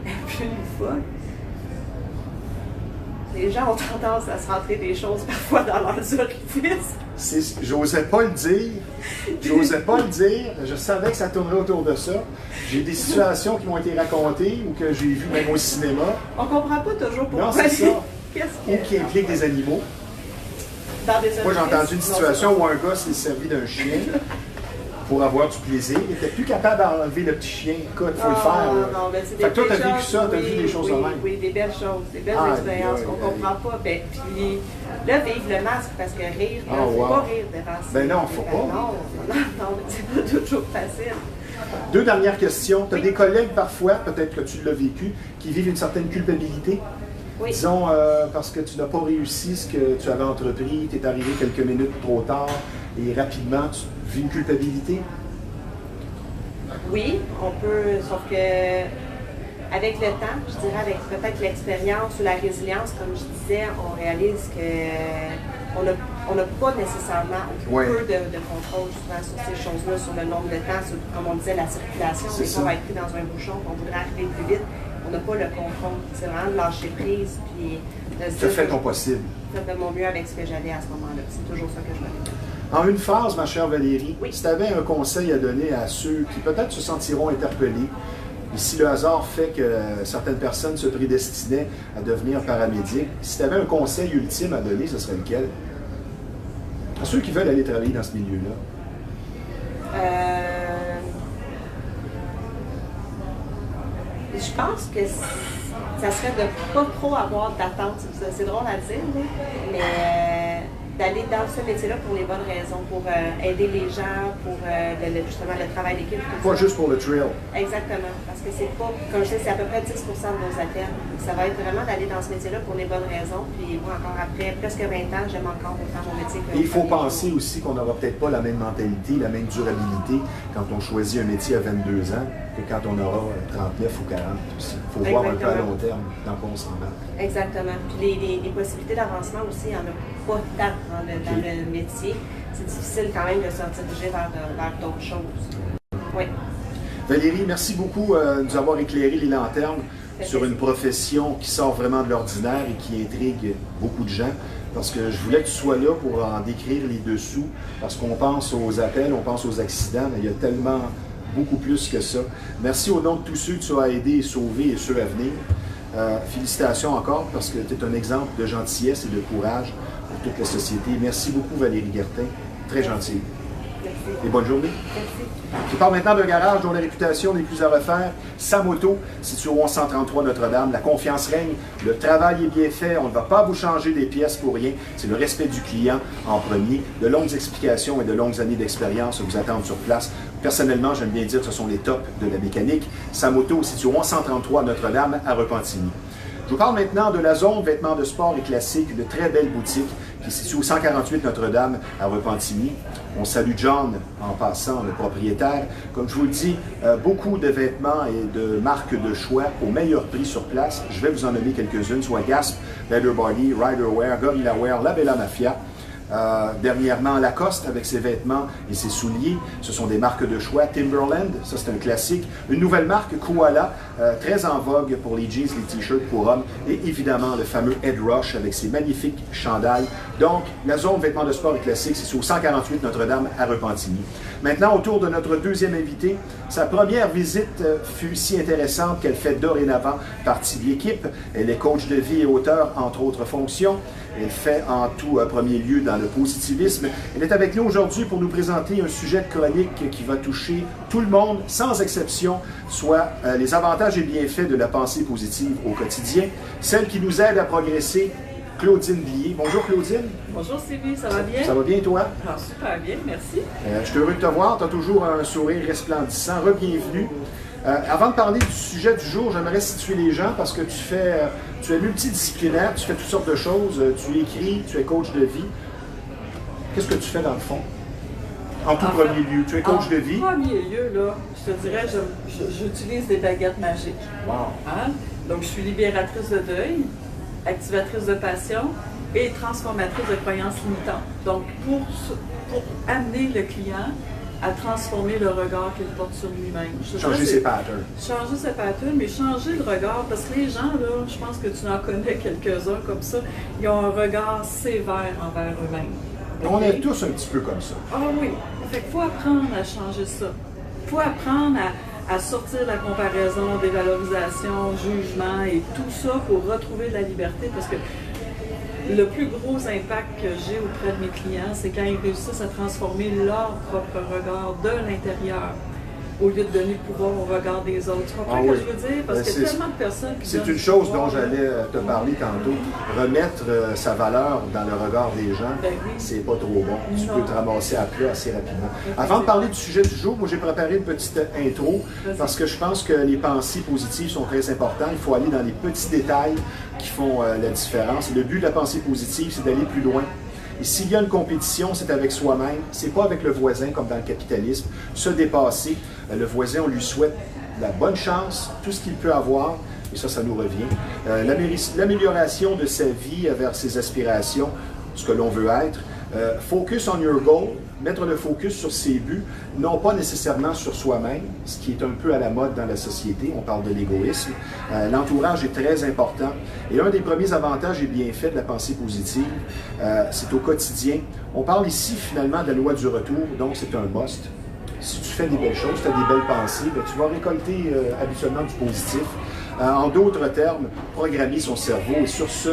Le plus loufoque? Les gens ont tendance à se rentrer des choses parfois dans leurs orifices. J'osais pas le dire. J'osais pas le dire. Je savais que ça tournerait autour de ça. J'ai des situations qui m'ont été racontées ou que j'ai vues même au cinéma. On comprend pas toujours pourquoi. Non, c'est ça. Qu'est-ce Ou qui impliquent des animaux. Dans des Moi, j'ai entendu une situation où un gars s'est servi d'un chien pour avoir du plaisir. Il était plus capable d'enlever le petit chien. Écoute, il faut le faire. Non, mais c'est des fait que toi, tu as belles vécu ça, tu as vu des choses de même. Oui, des belles choses, des belles expériences qu'on ne comprend pas. Ben, puis là, vive le masque, parce que rire, il ne faut pas rire devant ça. Ben non, il ne faut pas. Non, c'est pas toujours facile. Deux dernières questions. Tu as des collègues parfois, peut-être que tu l'as vécu, qui vivent une certaine culpabilité. Oui. Disons, parce que tu n'as pas réussi ce que tu avais entrepris, tu es arrivé quelques minutes trop tard et rapidement, tu vis une culpabilité? Oui, on peut, sauf que avec le temps, je dirais avec peut-être l'expérience ou la résilience, comme je disais, on réalise qu'on n'a pas nécessairement peu de contrôle souvent sur ces choses-là, sur le nombre de temps, sur, comme on disait, la circulation. Des fois, on va être pris dans un bouchon, on voudrait arriver plus vite. On n'a pas le contrôle. C'est vraiment de lâcher prise, puis de se dire... Tu fais ton possible. Je fais de mon mieux avec ce que j'avais à ce moment-là. C'est toujours ça que je me dis. En une phrase, ma chère Valérie, oui. Si tu avais un conseil à donner à ceux qui peut-être se sentiront interpellés, et si le hasard fait que certaines personnes se prédestinaient à devenir paramédics, si tu avais un conseil ultime à donner, ce serait lequel? À ceux qui veulent aller travailler dans ce milieu-là. Je pense que ça serait de ne pas trop avoir d'attente. C'est drôle à dire, mais d'aller dans ce métier-là pour les bonnes raisons, pour aider les gens, pour justement le travail d'équipe. Pas juste pour le trail. Exactement, parce que c'est pas, comme je sais, c'est à peu près 10% de nos appels. Ça va être vraiment d'aller dans ce métier-là pour les bonnes raisons. Puis moi, encore après presque 20 ans, j'aime encore autant mon métier. Et il faut penser aussi qu'on n'aura peut-être pas la même mentalité, la même durabilité quand on choisit un métier à 22 ans que quand on aura 39 ou 40 aussi. Il faut voir un peu à long terme dans quoi on s'embarque. Exactement. Puis les possibilités d'avancement aussi, il n'y en a pas tant dans le métier. C'est difficile quand même de se diriger vers d'autres choses. Oui. Valérie, merci beaucoup de nous avoir éclairé les lanternes sur une profession qui sort vraiment de l'ordinaire et qui intrigue beaucoup de gens. Parce que je voulais que tu sois là pour en décrire les dessous, parce qu'on pense aux appels, on pense aux accidents, mais il y a tellement beaucoup plus que ça. Merci au nom de tous ceux que tu as aidés et sauvés et ceux à venir. Félicitations encore parce que tu es un exemple de gentillesse et de courage pour toute la société. Merci beaucoup Valérie Guertin, très gentille. Merci. Et bonne journée. Merci. Je parle maintenant d'un garage dont la réputation n'est plus à refaire. Sa moto, situé au 1133 Notre-Dame. La confiance règne, le travail est bien fait, on ne va pas vous changer des pièces pour rien. C'est le respect du client en premier. De longues explications et de longues années d'expérience vous attendent sur place. Personnellement, j'aime bien dire que ce sont les tops de la mécanique. Sa moto, situé au 1133 Notre-Dame à Repentigny. Je vous parle maintenant de la zone vêtements de sport et classiques, une très belle boutique qui se situe au 148 Notre-Dame à Repentigny. On salue John en passant, le propriétaire. Comme je vous le dis, beaucoup de vêtements et de marques de choix au meilleur prix sur place. Je vais vous en nommer quelques-unes, soit Gasp, Leather Body, Riderwear, Gorilla Wear, La Bella Mafia. Dernièrement, Lacoste avec ses vêtements et ses souliers. Ce sont des marques de choix. Timberland, ça c'est un classique. Une nouvelle marque, Koala, très en vogue pour les jeans, les t-shirts pour hommes. Et évidemment, le fameux Ed Rush avec ses magnifiques chandails. Donc, la zone vêtements de sport et classiques, c'est au 148 Notre-Dame à Repentigny. Maintenant, autour de notre deuxième invité, sa première visite fut si intéressante qu'elle fait dorénavant partie de l'équipe. Elle est coach de vie et auteur, entre autres fonctions. Elle fait en tout premier lieu dans le positivisme. Elle est avec nous aujourd'hui pour nous présenter un sujet de chronique qui va toucher tout le monde, sans exception, soit les avantages et bienfaits de la pensée positive au quotidien, celle qui nous aide à progresser. Claudine Blier. Bonjour Claudine. Bonjour Sylvie, ça va bien? Ça va bien toi? Ah, super bien, merci. Je suis heureux de te voir, tu as toujours un sourire resplendissant. Re-bienvenue. Avant de parler du sujet du jour, j'aimerais situer les gens parce que tu es multidisciplinaire, tu fais toutes sortes de choses, tu écris, tu es coach de vie. Qu'est-ce que tu fais dans le fond? En tout premier lieu, tu es coach de vie. En premier lieu, là, je te dirais, j'utilise des baguettes magiques. Wow. Hein? Donc, je suis libératrice de deuil, activatrice de passion, et transformatrice de croyances limitantes. Donc, pour amener le client à transformer le regard qu'il porte sur lui-même. Changer ses patterns. Changer ses patterns, mais changer le regard, parce que les gens, là, je pense que tu en connais quelques-uns comme ça, ils ont un regard sévère envers eux-mêmes. On est tous un petit peu comme ça. Ah oui, fait qu'il faut apprendre à changer ça. Il faut apprendre à sortir la comparaison, dévalorisation, jugement et tout ça pour retrouver de la liberté, parce que le plus gros impact que j'ai auprès de mes clients, c'est quand ils réussissent à transformer leur propre regard de l'intérieur au lieu de donner le pouvoir au regard des autres. Tu comprends ce que je veux dire? Parce qu'il y a tellement de personnes qui c'est une chose dont j'allais te parler tantôt. Remettre sa valeur dans le regard des gens, c'est pas trop bon. Tu peux te ramasser à plat assez rapidement. Avant de parler du sujet du jour, moi j'ai préparé une petite intro parce que je pense que les pensées positives sont très importantes. Il faut aller dans les petits détails qui font la différence. Et le but de la pensée positive, c'est d'aller plus loin. Et s'il y a une compétition, c'est avec soi-même, c'est pas avec le voisin comme dans le capitalisme. Se dépasser, le voisin, on lui souhaite la bonne chance, tout ce qu'il peut avoir, et ça nous revient. L'amélioration de sa vie vers ses aspirations, ce que l'on veut être. Focus on your goal, mettre le focus sur ses buts, non pas nécessairement sur soi-même, ce qui est un peu à la mode dans la société, on parle de l'égoïsme. L'entourage est très important. Et un des premiers avantages et bienfaits de la pensée positive, c'est au quotidien. On parle ici finalement de la loi du retour, donc c'est un must. Si tu fais des belles choses, tu as des belles pensées, bien, tu vas récolter habituellement du positif. En d'autres termes, programmer son cerveau. Et sur ce,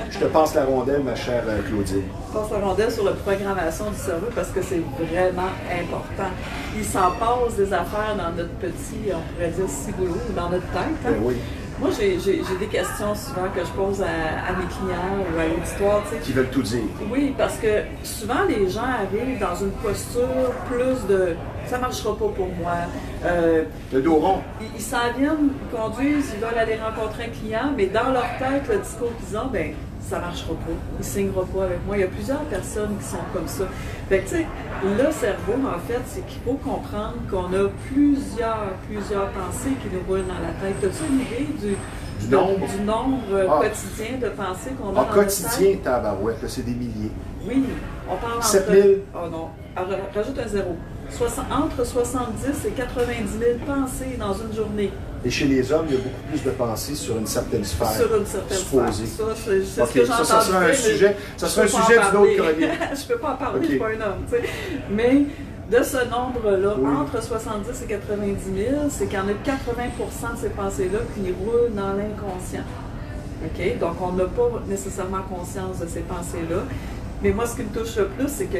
je te passe la rondelle, ma chère Claudine. Je passe la rondelle sur la programmation du cerveau parce que c'est vraiment important. Il s'en passe des affaires dans notre petit, on pourrait dire, ciboulot, dans notre tête. Hein? Oui. Moi, j'ai des questions souvent que je pose à mes clients ou à l'auditoire. Qui veulent tout dire. Oui, parce que souvent, les gens arrivent dans une posture plus de « ça ne marchera pas pour moi ». Le dos rond. Ils s'en viennent, ils conduisent, ils veulent aller rencontrer un client, mais dans leur tête, le discours qu'ils ont, ben ça ne marchera pas, il ne signera pas avec moi. Il y a plusieurs personnes qui sont comme ça. Fait que, tu sais, le cerveau, en fait, c'est qu'il faut comprendre qu'on a plusieurs pensées qui nous roulent dans la tête. As-tu une idée du nombre quotidien de pensées qu'on a dans notre tête? Quotidien, tabarouette, c'est des milliers. Oui, on parle 7000. Oh non, rajoute un zéro. Entre 70 et 90 000 pensées dans une journée. Et chez les hommes, il y a beaucoup plus de pensées sur une certaine sphère. Sur une certaine supposée. sphère. Ça, c'est ce que j'entends. Ça sera un sujet, d'une autre chronique. Je ne peux pas en parler, je ne suis pas un homme. Tu sais. Mais de ce nombre-là, entre 70 et 90 000, c'est qu'il y en a 80% de ces pensées-là qui roulent dans l'inconscient. OK? Donc, on n'a pas nécessairement conscience de ces pensées-là. Mais moi, ce qui me touche le plus, c'est que 80%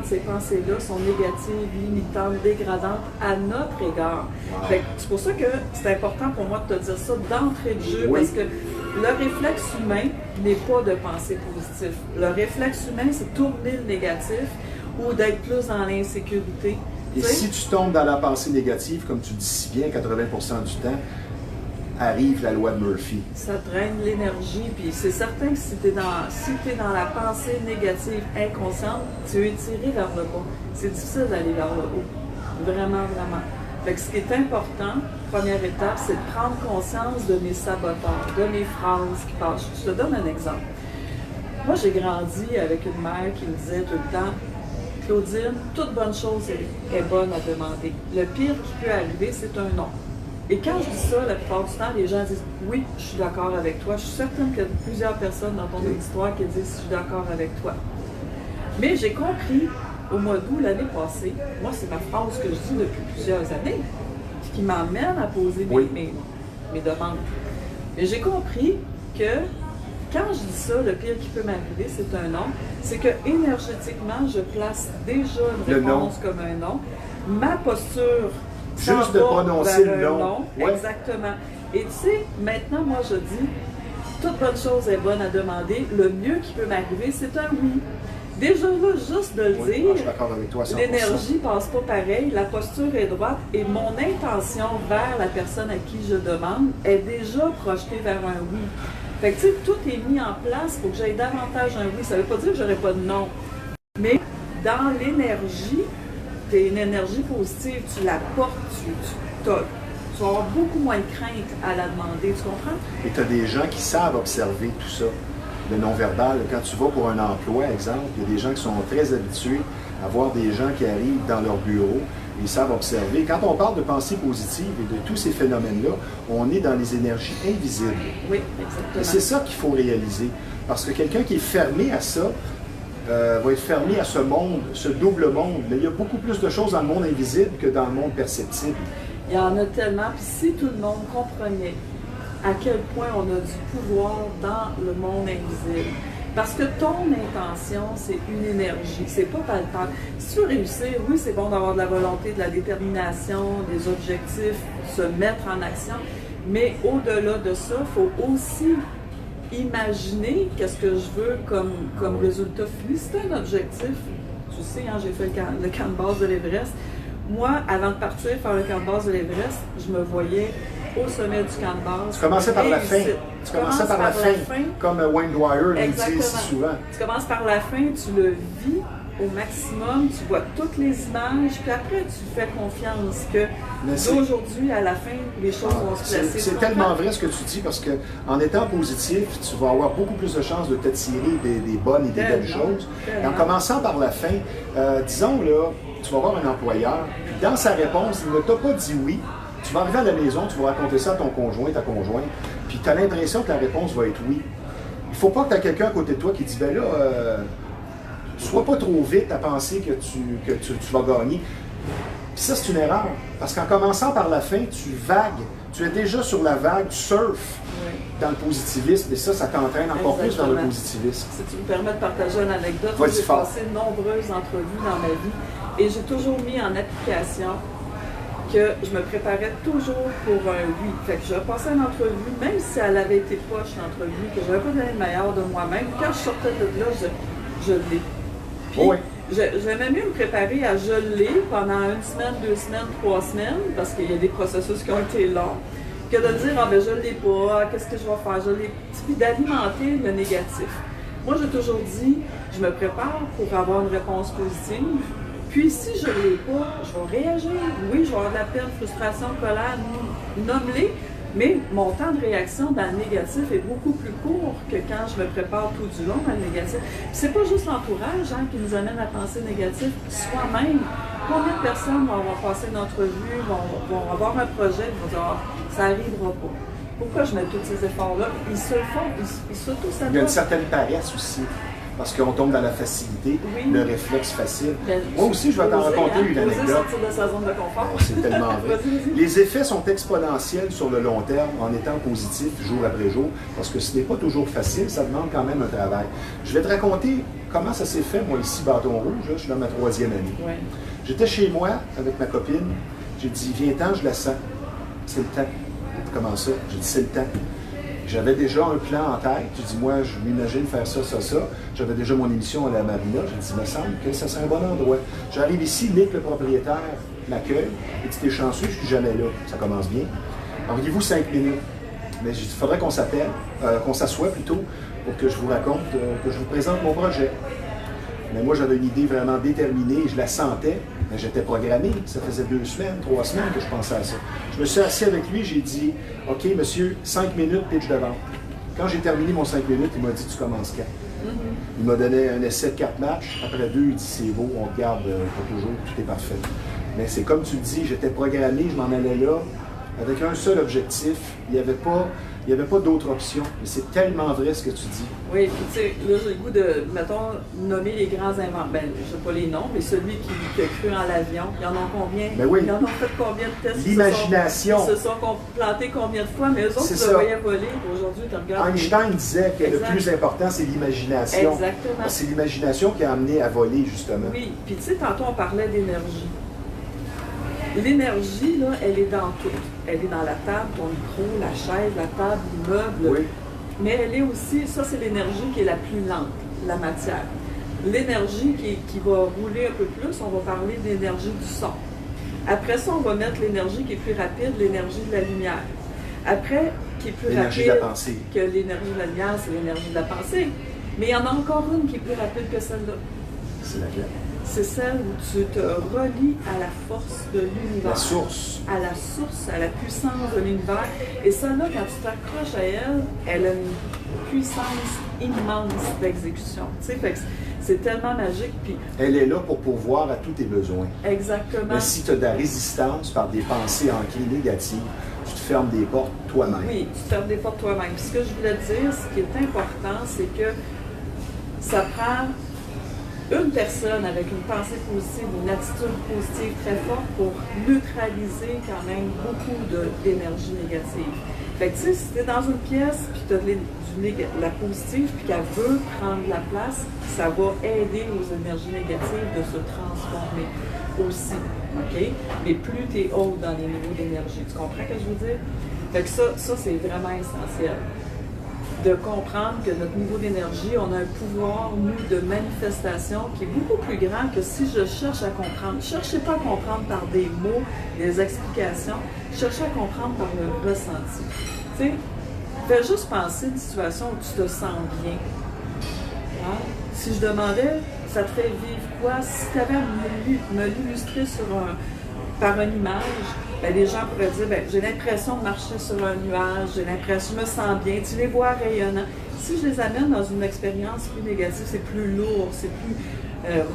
de ces pensées-là sont négatives, limitantes, dégradantes à notre égard. Wow. C'est pour ça que c'est important pour moi de te dire ça d'entrée de jeu, parce que le réflexe humain n'est pas de penser positif. Le réflexe humain, c'est tourner le négatif ou d'être plus dans l'insécurité. Et si tu tombes dans la pensée négative, comme tu dis si bien, 80% du temps, arrive la loi de Murphy. Ça draine l'énergie, puis c'est certain que si tu es dans la pensée négative inconsciente, tu es tiré vers le bas. C'est difficile d'aller vers le haut. Vraiment, vraiment. Fait que ce qui est important, première étape, c'est de prendre conscience de mes saboteurs, de mes phrases qui passent. Je te donne un exemple. Moi, j'ai grandi avec une mère qui me disait tout le temps, Claudine, toute bonne chose est bonne à demander. Le pire qui peut arriver, c'est un non. Et quand je dis ça, la plupart du temps, les gens disent « Oui, je suis d'accord avec toi ». Je suis certaine qu'il y a plusieurs personnes dans ton auditoire qui disent « Je suis d'accord avec toi ». Mais j'ai compris, au mois d'août l'année passée, moi, c'est ma phrase que je dis depuis plusieurs années, qui m'emmène à poser mes demandes. Et j'ai compris que quand je dis ça, le pire qui peut m'arriver, c'est un non. C'est que énergétiquement, je place déjà une réponse comme un non. Ma posture juste de prononcer le nom. Ouais. Exactement. Et tu sais, maintenant, moi, je dis, toute bonne chose est bonne à demander. Le mieux qui peut m'arriver, c'est un oui. Déjà là, juste de le dire, l'énergie passe pas pareil, la posture est droite et mon intention vers la personne à qui je demande est déjà projetée vers un oui. Fait que tu sais, tout est mis en place pour que j'aie davantage un oui. Ça veut pas dire que j'aurai pas de non. Mais dans l'énergie, tu es une énergie positive, tu la portes, tu vas avoir beaucoup moins de crainte à la demander, tu comprends? Et tu as des gens qui savent observer tout ça. le non-verbal. Quand tu vas pour un emploi, exemple, il y a des gens qui sont très habitués à voir des gens qui arrivent dans leur bureau, ils savent observer. Quand on parle de pensée positive et de tous ces phénomènes-là, on est dans les énergies invisibles. Oui, exactement. Et c'est ça qu'il faut réaliser. Parce que quelqu'un qui est fermé à ça, va être fermé à ce monde, ce double monde. Mais il y a beaucoup plus de choses dans le monde invisible que dans le monde perceptible. Il y en a tellement. Puis si tout le monde comprenait à quel point on a du pouvoir dans le monde invisible. Parce que ton intention, c'est une énergie, c'est pas palpable. Si tu veux réussir, oui, c'est bon d'avoir de la volonté, de la détermination, des objectifs, se mettre en action, mais au-delà de ça, il faut aussi imaginer qu'est-ce que je veux comme résultat fini. C'est un objectif. Tu sais, hein, j'ai fait le camp de base de l'Everest. Moi, avant de partir faire le camp de base de l'Everest, je me voyais au sommet du camp de base. Tu commençais par la fin. Tu commençais par la fin. Comme Wayne Dwyer nous dit si souvent. Tu commences par la fin, tu le vis au maximum, tu vois toutes les images, puis après tu fais confiance que d'aujourd'hui à la fin, les choses vont se placer. C'est tellement vrai ce que tu dis, parce qu'en étant positif, tu vas avoir beaucoup plus de chances de t'attirer des bonnes et des belles choses. Et en commençant par la fin, disons là, tu vas avoir un employeur, puis dans sa réponse, il ne t'a pas dit oui. Tu vas arriver à la maison, tu vas raconter ça à ton conjoint, ta conjointe, puis tu as l'impression que la réponse va être oui. Il ne faut pas que tu aies quelqu'un à côté de toi qui dit, ben là, sois pas trop vite à penser que tu vas gagner. Puis ça, c'est une erreur, parce qu'en commençant par la fin, tu vagues, tu es déjà sur la vague, tu surfes dans le positivisme, et ça t'entraîne encore plus dans le positivisme. Si tu me permets de partager une anecdote, j'ai passé de nombreuses entrevues dans ma vie, et j'ai toujours mis en application que je me préparais toujours pour un oui. Fait que je repassais une entrevue, même si elle avait été poche, l'entrevue, que je n'avais pas donné le meilleur de moi-même. Quand je sortais de là, je l'ai. Puis, j'aimais mieux me préparer à je l'ai pendant 1 semaine, 2 semaines, 3 semaines, parce qu'il y a des processus qui ont été longs, que de dire, ah ben je l'ai pas, qu'est-ce que je vais faire, je l'ai. Puis d'alimenter le négatif. Moi, j'ai toujours dit, je me prépare pour avoir une réponse positive. Puis si je ne l'ai pas, je vais réagir. Oui, je vais avoir de la peine, frustration, colère, nomme-les, mais mon temps de réaction dans le négatif est beaucoup plus court que quand je me prépare tout du long dans le négatif. Puis c'est pas juste l'entourage qui nous amène à penser négatif, soi-même. Combien de personnes vont avoir passé une entrevue, vont avoir un projet, vont dire ah, ça n'arrivera pas. Pourquoi je mets tous ces efforts-là? Ils se le font, ils s'auto-sabotent. Il y a une certaine paresse aussi. Parce qu'on tombe dans la facilité, le réflexe facile. Moi aussi, je vais t'en raconter une anecdote. Sortir de sa zone de confort. C'est tellement vrai. Les effets sont exponentiels sur le long terme en étant positif jour après jour, parce que ce n'est pas toujours facile, ça demande quand même un travail. Je vais te raconter comment ça s'est fait, moi ici, Bâton Rouge, là, je suis dans ma 3e année. Ouais. J'étais chez moi avec ma copine, j'ai dit, viens-t'en, je la sens. C'est le temps. Comment ça? J'ai dit, c'est le temps. J'avais déjà un plan en tête. J'ai dit, moi, je m'imagine faire ça, ça, ça. J'avais déjà mon émission à la marina. J'ai dit, il me semble que ça serait un bon endroit. J'arrive ici, Nick, le propriétaire, m'accueille. Il dit, t'es chanceux, je suis jamais là. Ça commence bien. Auriez-vous 5 minutes? Mais j'ai dit, il faudrait qu'on s'appelle, qu'on s'assoie plutôt, pour que je vous raconte, que je vous présente mon projet. Mais moi, j'avais une idée vraiment déterminée, je la sentais, mais j'étais programmé. Ça faisait 2 semaines, 3 semaines que je pensais à ça. Je me suis assis avec lui, j'ai dit, OK, monsieur, 5 minutes, pitch de vente. Quand j'ai terminé mon 5 minutes, il m'a dit, tu commences quand? Il m'a donné un essai de 4 matchs. Après 2, il dit, c'est beau, on regarde pour toujours, tout est parfait. Mais c'est comme tu le dis, j'étais programmé, je m'en allais là, avec un seul objectif. Il n'y avait pas d'autre option. Mais c'est tellement vrai ce que tu dis. Oui, puis tu sais, là, j'ai le goût de, mettons, nommer les grands inventeurs. Ben, je sais pas les noms, mais celui qui a cru en l'avion, il y en a combien? Ben oui. Ils en ont fait combien de tests? L'imagination. Ils se sont plantés combien de fois? Mais eux autres, ils le voyaient voler. Aujourd'hui, tu regardes. Einstein disait que le plus important, c'est l'imagination. Exactement. C'est l'imagination qui a amené à voler, justement. Oui, puis tu sais, tantôt, on parlait d'énergie. L'énergie, là, elle est dans tout. Elle est dans la table, ton micro, la chaise, la table, l'immeuble. Oui. Mais elle est aussi, ça c'est l'énergie qui est la plus lente, la matière. L'énergie qui va rouler un peu plus, on va parler d'énergie du son. Après ça, on va mettre l'énergie qui est plus rapide, l'énergie de la lumière. Après, qui est plus rapide de la pensée. Que l'énergie de la lumière, c'est l'énergie de la pensée. Mais il y en a encore une qui est plus rapide que celle-là. C'est laquelle? C'est celle où tu te relis à la force de l'univers. La source. À la source, à la puissance de l'univers. Et celle-là, quand tu t'accroches à elle, elle a une puissance immense d'exécution. Tu sais, fait que c'est tellement magique. Puis, elle est là pour pourvoir à tous tes besoins. Exactement. Mais si tu as de la résistance par des pensées ancrées négatives, tu te fermes des portes toi-même. Oui, tu te fermes des portes toi-même. Puis ce que je voulais te dire, ce qui est important, c'est que ça prend une personne avec une pensée positive, une attitude positive très forte pour neutraliser quand même beaucoup d'énergie négative. Fait que tu sais, si tu es dans une pièce, puis tu as la positive, puis qu'elle veut prendre la place, ça va aider aux énergies négatives de se transformer aussi. OK? Mais plus tu es haut dans les niveaux d'énergie. Tu comprends ce que je veux dire? Fait que ça c'est vraiment essentiel. De comprendre que notre niveau d'énergie, on a un pouvoir, nous, de manifestation qui est beaucoup plus grand que si je cherche à comprendre. Cherchez pas à comprendre par des mots, des explications. Cherchez à comprendre par le ressenti. Tu sais, fais juste penser une situation où tu te sens bien. Hein? Si je demandais, ça te fait vivre quoi? Si tu avais à me l'illustrer par une image, ben, les gens pourraient dire, ben, j'ai l'impression de marcher sur un nuage, j'ai l'impression, je me sens bien, tu les vois rayonnants. Si je les amène dans une expérience plus négative, c'est plus lourd, c'est plus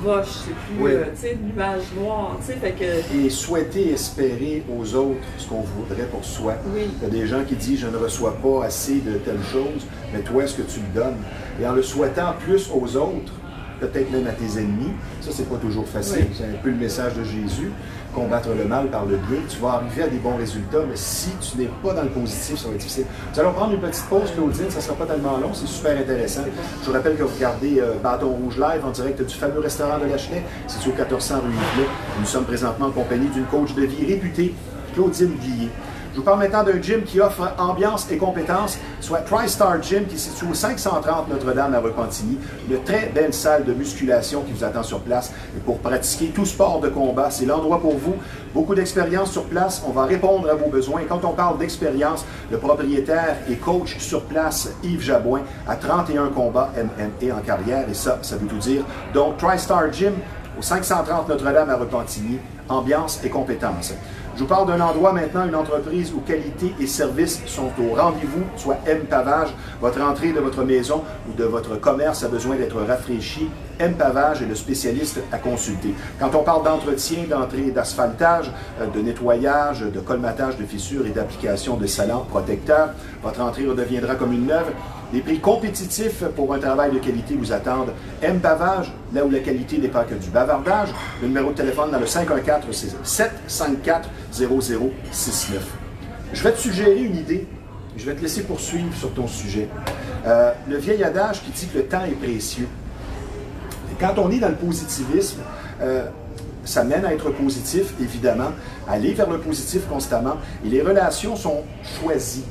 roche, c'est plus, oui. Tu sais, nuage noir, tu sais, fait que... Et souhaiter espérer aux autres ce qu'on voudrait pour soi. Oui. Il y a des gens qui disent, je ne reçois pas assez de telle chose, mais toi, est-ce que tu le donnes? Et en le souhaitant plus aux autres, peut-être même à tes ennemis, ça, c'est pas toujours facile. Oui. C'est un peu le message de Jésus. Combattre le mal par le bien, tu vas arriver à des bons résultats, mais si tu n'es pas dans le positif, ça va être difficile. Nous allons prendre une petite pause, Claudine, ça ne sera pas tellement long, c'est super intéressant. Je vous rappelle que vous regardez Bâton Rouge Live en direct du fameux restaurant de la Chenée, situé au 1400 rue Yvelet. Nous sommes présentement en compagnie d'une coach de vie réputée, Claudine Guillet. Je vous parle maintenant d'un gym qui offre ambiance et compétences, soit TriStar Gym, qui est situé au 530 Notre-Dame à Repentigny. Une très belle salle de musculation qui vous attend sur place. Et pour pratiquer tout sport de combat, c'est l'endroit pour vous. Beaucoup d'expérience sur place. On va répondre à vos besoins. Quand on parle d'expérience, le propriétaire et coach sur place, Yves Jabouin, a 31 combats MMA en carrière. Et ça veut tout dire. Donc, TriStar Gym, au 530 Notre-Dame à Repentigny. Ambiance et compétences. Je vous parle d'un endroit maintenant, une entreprise où qualité et service sont au rendez-vous, soit M Pavage. Votre entrée de votre maison ou de votre commerce a besoin d'être rafraîchie. M Pavage est le spécialiste à consulter. Quand on parle d'entretien, d'entrée, d'asphaltage, de nettoyage, de colmatage de fissures et d'application de salants protecteurs, votre entrée redeviendra comme une neuve. Des prix compétitifs pour un travail de qualité vous attendent. M Pavage, là où la qualité n'est pas que du bavardage. Le numéro de téléphone dans le 514, c'est 754-0069. Je vais te suggérer une idée. Je vais te laisser poursuivre sur ton sujet. Le vieil adage qui dit que le temps est précieux. Et quand on est dans le positivisme, ça mène à être positif, évidemment, aller vers le positif constamment. Et les relations sont choisies.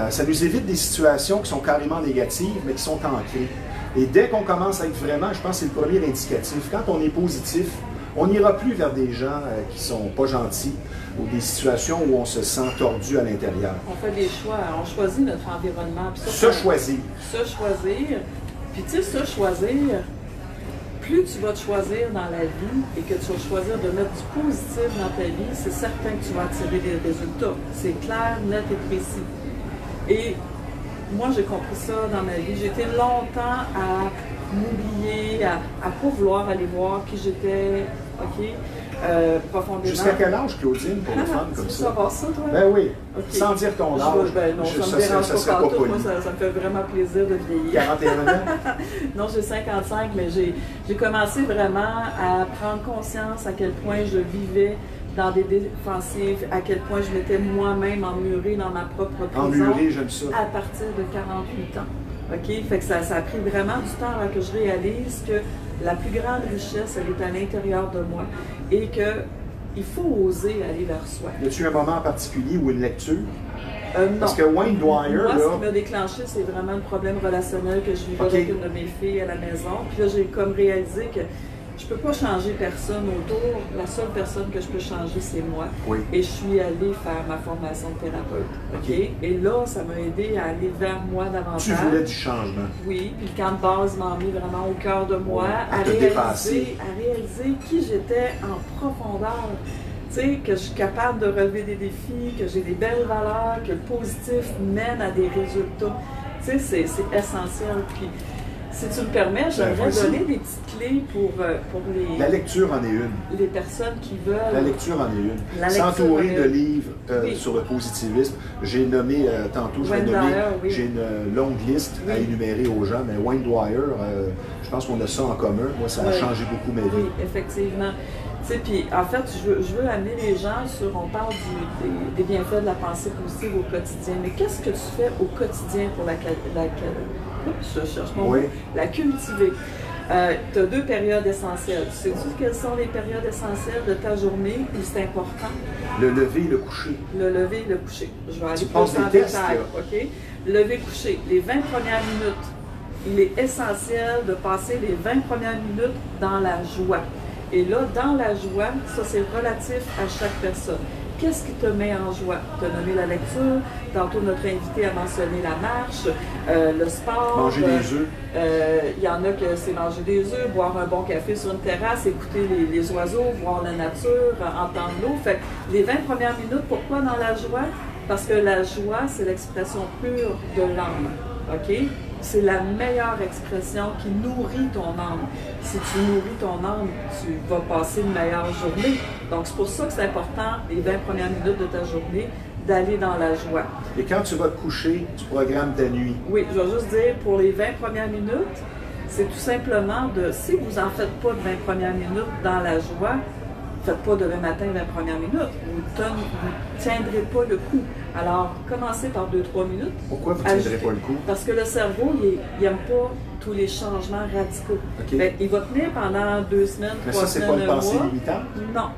Ça nous évite des situations qui sont carrément négatives, mais qui sont ancrées. Et dès qu'on commence à être vraiment, je pense que c'est le premier indicatif, quand on est positif, on n'ira plus vers des gens qui ne sont pas gentils ou des situations où on se sent tordu à l'intérieur. On fait des choix, on choisit notre environnement. Puis ça, choisir. Se choisir. Puis tu sais, se choisir, plus tu vas te choisir dans la vie et que tu vas choisir de mettre du positif dans ta vie, c'est certain que tu vas attirer des résultats. C'est clair, net et précis. Et moi, j'ai compris ça dans ma vie. J'ai été longtemps à m'oublier, à ne pas vouloir aller voir qui j'étais, OK, profondément. Jusqu'à quel âge, Claudine, pour les femmes comme ça? Tu veux savoir ça, toi? Ben oui, okay. Sans dire ton âge. Ben non, ça me dérange pas partout. Moi, ça me fait vraiment plaisir de vieillir. 41 ans? Non, j'ai 55, mais j'ai commencé vraiment à prendre conscience à quel point je vivais dans des défensives, à quel point je m'étais moi-même emmurée dans ma propre prison. Emmurée, j'aime ça. À partir de 48 ans. OK? Fait que ça a pris vraiment du temps avant que je réalise que la plus grande richesse, elle est à l'intérieur de moi et qu'il faut oser aller vers soi. Y a-t-il un moment en particulier ou une lecture? Non. Parce que Wayne Dwyer, moi, là... ce qui m'a déclenché, c'est vraiment le problème relationnel que je vivais avec une de mes filles à la maison. Puis là, j'ai comme réalisé que je ne peux pas changer personne autour. La seule personne que je peux changer, c'est moi. Oui. Et je suis allée faire ma formation de thérapeute. OK? Et là, ça m'a aidé à aller vers moi davantage. Tu voulais du changement. Oui. Puis le camp de base m'a mis vraiment au cœur de moi, à réaliser qui j'étais en profondeur. Tu sais, que je suis capable de relever des défis, que j'ai des belles valeurs, que le positif mène à des résultats. Tu Tu sais, c'est essentiel. Puis, si tu me permets, j'aimerais donner des petites clés pour La lecture en est une. les personnes qui veulent. La lecture en est une. La lecture S'entourer en est de une. livres Oui. sur le positivisme. J'ai nommé tantôt, Wayne Dyer, oui. j'ai une longue liste à Oui. énumérer aux gens, mais Wayne Dyer, je pense qu'on a ça en commun. Moi, ça a Oui. changé beaucoup ma vie. Oui, effectivement. Tu sais, puis en fait, je veux amener les gens sur, on parle des bienfaits de la pensée positive au quotidien, mais qu'est-ce que tu fais au quotidien pour oups, je cherche mon mot. La cultiver? Tu as 2 périodes essentielles. Sais-tu quelles sont les périodes essentielles de ta journée où c'est important? Le lever et le coucher. Le lever et le coucher. Je vais aller Tu plus passes en des tests, détail, là. OK? Lever, coucher. Les 20 premières minutes. Il est essentiel de passer les 20 premières minutes dans la joie. Et là, dans la joie, ça c'est relatif à chaque personne. Qu'est-ce qui te met en joie? Tu as nommé la lecture, tantôt notre invité a mentionné la marche, le sport. Manger des œufs. Il y en a que c'est manger des œufs, boire un bon café sur une terrasse, écouter les oiseaux, voir la nature, entendre l'eau. Fait que les 20 premières minutes, pourquoi dans la joie? Parce que la joie, c'est l'expression pure de l'âme. OK? C'est la meilleure expression qui nourrit ton âme. Si tu nourris ton âme, tu vas passer une meilleure journée. Donc, c'est pour ça que c'est important, les 20 premières minutes de ta journée, d'aller dans la joie. Et quand tu vas te coucher, tu programmes ta nuit. Oui, je vais juste dire, pour les 20 premières minutes, c'est tout simplement de, si vous n'en faites pas de 20 premières minutes dans la joie, faites pas demain matin 20 premières minutes. Vous ne tiendrez pas le coup. Alors, commencez par 2-3 minutes. Pourquoi vous ne tiendrez pas le coup? Parce que le cerveau, il n'aime pas tous les changements radicaux. OK. Fait, il va tenir pendant 2 semaines, 3 Mais ça, c'est semaines, pas une un pensée mois. limitante? Non.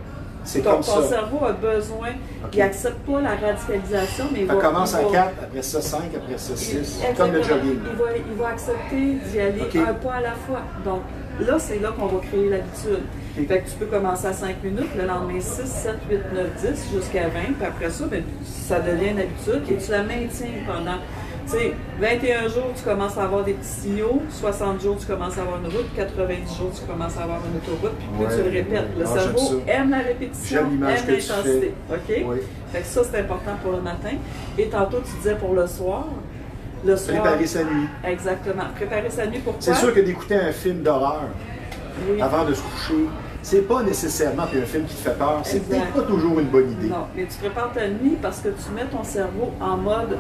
C'est Ton comme ça. cerveau a besoin, OK. il n'accepte pas la radicalisation, mais il Ça va... commence il à va- 4, après ça 5, après ça 6. Exactement. Comme le jogging. Il va accepter d'y aller OK. un pas à la fois. Donc là, c'est là qu'on va créer l'habitude. OK. Fait que tu peux commencer à 5 minutes, le lendemain 6, 7, 8, 9, 10, jusqu'à 20, puis après ça, ben, ça devient une habitude et tu la maintiens pendant, tu sais, 21 jours, tu commences à avoir des petits signaux, 60 jours, tu commences à avoir une route, 90 jours, tu commences à avoir une autoroute, puis plus tu le répètes. Le Ah, j'aime cerveau ça. aime la répétition, J'aime l'image aime que tu l'intensité. OK? Oui. Fait que ça, c'est important pour le matin. Et tantôt, tu disais pour le soir. Le soir. Préparer sa nuit. Exactement. Préparer sa nuit, pourquoi? C'est sûr que d'écouter un film d'horreur Oui. avant de se coucher, c'est pas nécessairement un film qui te fait peur. C'est Exact. peut-être pas toujours une bonne idée. Non, mais tu prépares ta nuit parce que tu mets ton cerveau en mode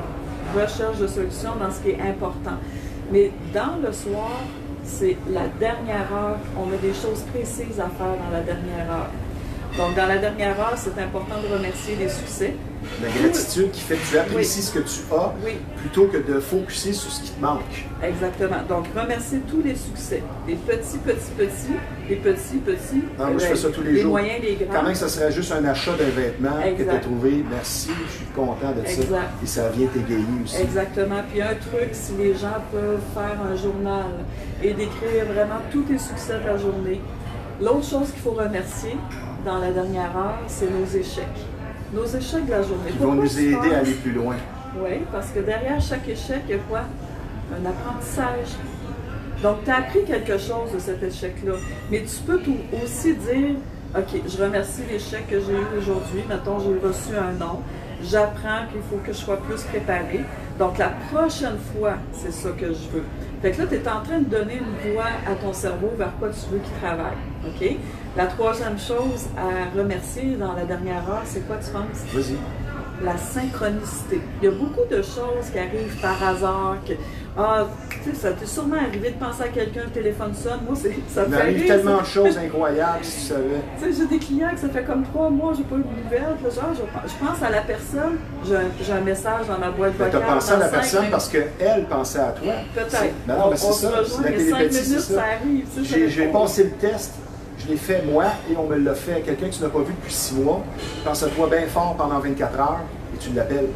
recherche de solutions dans ce qui est important. Mais dans le soir, c'est la dernière heure. On a des choses précises à faire dans la dernière heure. Donc, dans la dernière heure, c'est important de remercier les succès. La gratitude qui fait que tu apprécies ce que tu as Oui. plutôt que de focuser sur ce qui te manque. Exactement. Donc, remercier tous les succès. Les petits, les petits, Ah, moi, je fais ça tous les les jours. moyens, les grands. Quand même, ça serait juste un achat d'un vêtement que tu as Exact. trouvé. Merci, je suis content de ça. Exact. Et ça vient t'égayer aussi. Exactement. Puis un truc, si les gens peuvent faire un journal et d'écrire vraiment tous tes succès de la journée. L'autre chose qu'il faut remercier dans la dernière heure, c'est nos échecs. Nos échecs de la journée. Qui vont Pourquoi nous tu aider penses? à aller plus loin. Oui, parce que derrière chaque échec, il y a quoi? Un apprentissage. Donc, tu as appris quelque chose de cet échec-là. Mais tu peux aussi dire, OK, je remercie l'échec que j'ai eu aujourd'hui. Mettons, j'ai reçu un non. J'apprends qu'il faut que je sois plus préparée. Donc, la prochaine fois, c'est ça que je veux. Fait que là, tu es en train de donner une voix à ton cerveau vers quoi tu veux qu'il travaille. OK? La troisième chose à remercier dans la dernière heure, c'est quoi tu penses? Vas-y. La synchronicité. Il y a beaucoup de choses qui arrivent par hasard. Tu sais, ça t'est sûrement arrivé de penser à quelqu'un, le téléphone sonne. Moi, ça me Il fait arrive rire, tellement ça. de choses incroyables, si tu savais. Tu sais, j'ai des clients que ça fait comme 3 mois, j'ai pas eu de nouvelles. Puis genre, je pense à la personne, j'ai un message dans ma boîte Tu vocale. as pensé à la dans 5 personne minutes. parce qu'elle pensait à toi. Peut-être. Non, mais c'est On ça. se rejoint, C'est la mais 5 télépathie, minutes, c'est ça ça. arrive. Tu sais, ça J'ai répond. passé le test, je l'ai fait moi et on me l'a fait. Quelqu'un que tu n'as pas vu depuis 6 mois, pense à toi bien fort pendant 24 heures et tu l'appelles.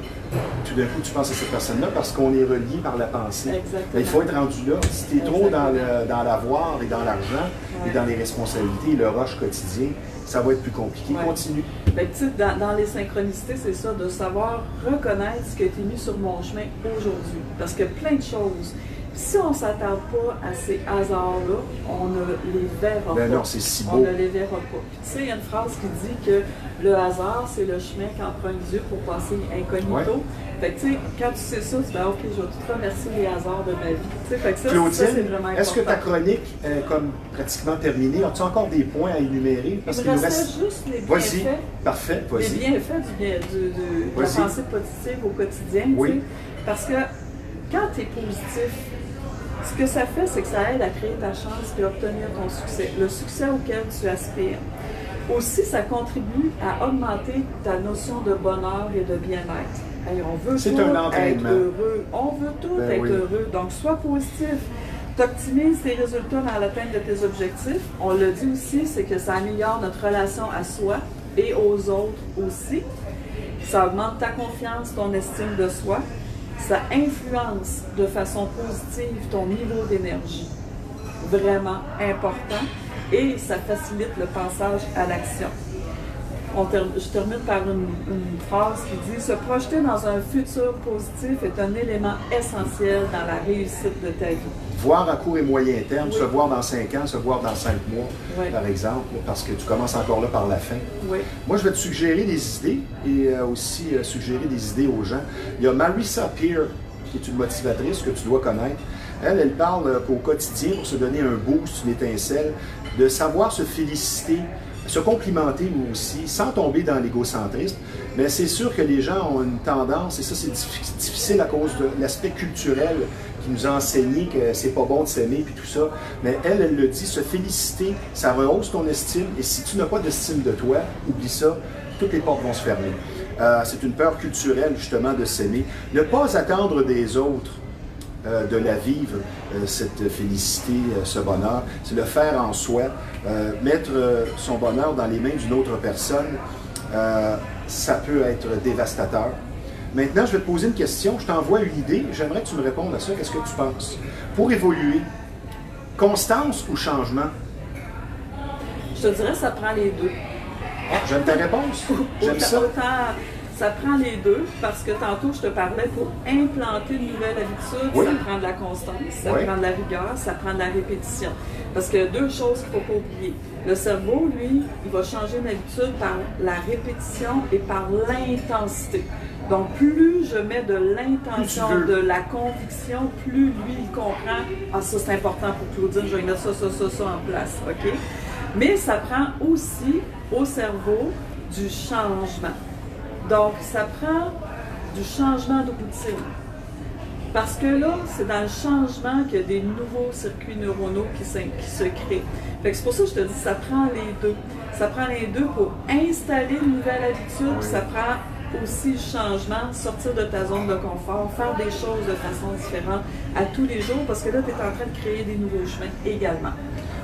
Tout d'un coup, tu penses à cette personne-là parce qu'on est relié par la pensée. Exactement. Mais il faut être rendu là. Si tu es trop dans l'avoir et dans l'argent Ouais. et dans les responsabilités, le rush quotidien, ça va être plus compliqué. Ouais. Continue. Fait que, tu sais, dans les synchronicités, c'est ça, de savoir reconnaître ce qui a été mis sur mon chemin aujourd'hui. Parce que plein de choses. Si on ne s'attarde pas à ces hasards-là, on ne les verra pas. Non, c'est si beau. On ne les verra pas. Puis, tu sais, il y a une phrase qui dit que le hasard, c'est le chemin qu'empruntent Dieu pour passer incognito. Ouais. Fait que, tu sais, quand tu sais ça, tu dis, OK, je vais tout remercier les hasards de ma vie. Tu sais, fait que ça, Claudine, ça, c'est vraiment important. est-ce que ta chronique est comme pratiquement terminée? As-tu encore des points à énumérer? Il me reste juste les Vas-y, bienfaits. parfait, vas-y. Les bienfaits de la pensée positive au quotidien. Oui. Tu sais, parce que quand tu es positif, ce que ça fait, c'est que ça aide à créer ta chance et à obtenir ton succès, le succès auquel tu aspires. Aussi, ça contribue à augmenter ta notion de bonheur et de bien-être. Hey, on veut C'est tout un être entraînement. heureux. On veut tout être oui. heureux. Donc, sois positif. Tu optimises tes résultats dans l'atteinte de tes objectifs. On le dit aussi, c'est que ça améliore notre relation à soi et aux autres aussi. Ça augmente ta confiance, ton estime de soi. Ça influence de façon positive ton niveau d'énergie. Vraiment important. Et ça facilite le passage à l'action. Je termine par une phrase qui dit « Se projeter dans un futur positif est un élément essentiel dans la réussite de ta vie. » Voir à court et moyen terme, Oui. se voir dans 5 ans, se voir dans 5 mois, Oui. par exemple, parce que tu commences encore là par la fin. Oui. Moi, je vais te suggérer des idées et aussi suggérer des idées aux gens. Il y a Marissa Peer, qui est une motivatrice que tu dois connaître. Elle parle qu'au quotidien, pour se donner un boost, une étincelle, de savoir se féliciter, se complimenter nous aussi, sans tomber dans l'égocentrisme. Mais c'est sûr que les gens ont une tendance, et ça c'est difficile à cause de l'aspect culturel qui nous a enseigné que c'est pas bon de s'aimer puis tout ça. Mais elle le dit, se féliciter, ça rehausse ton estime. Et si tu n'as pas d'estime de toi, oublie ça, toutes les portes vont se fermer. C'est une peur culturelle justement de s'aimer. Ne pas attendre des autres. De la vivre, cette félicité, ce bonheur, c'est le faire en soi, mettre son bonheur dans les mains d'une autre personne, ça peut être dévastateur. Maintenant, je vais te poser une question, je t'envoie une idée, j'aimerais que tu me répondes à ça, qu'est-ce que tu penses? Pour évoluer, constance ou changement? Je te dirais que ça prend les deux. Ah, j'aime ta réponse, j'aime ça. Autant, ça prend les deux, parce que tantôt, je te parlais, pour implanter une nouvelle habitude, Oui. ça prend de la constance, ça Oui. prend de la rigueur, ça prend de la répétition. Parce qu'il y a deux choses qu'il ne faut pas oublier. Le cerveau, lui, il va changer une habitude par la répétition et par l'intensité. Donc, plus je mets de l'intention, Plus tu veux. de la conviction, plus lui, il comprend « Ah, ça, c'est important pour Claudine, je vais mettre ça en place. » OK? Mais ça prend aussi au cerveau du changement. Donc, ça prend du changement de routine. Parce que là, c'est dans le changement qu'il y a des nouveaux circuits neuronaux qui se créent. Fait que c'est pour ça que je te dis, ça prend les deux. Ça prend les deux pour installer une nouvelle habitude, puis ça prend aussi le changement, sortir de ta zone de confort, faire des choses de façon différente à tous les jours, parce que là, tu es en train de créer des nouveaux chemins également.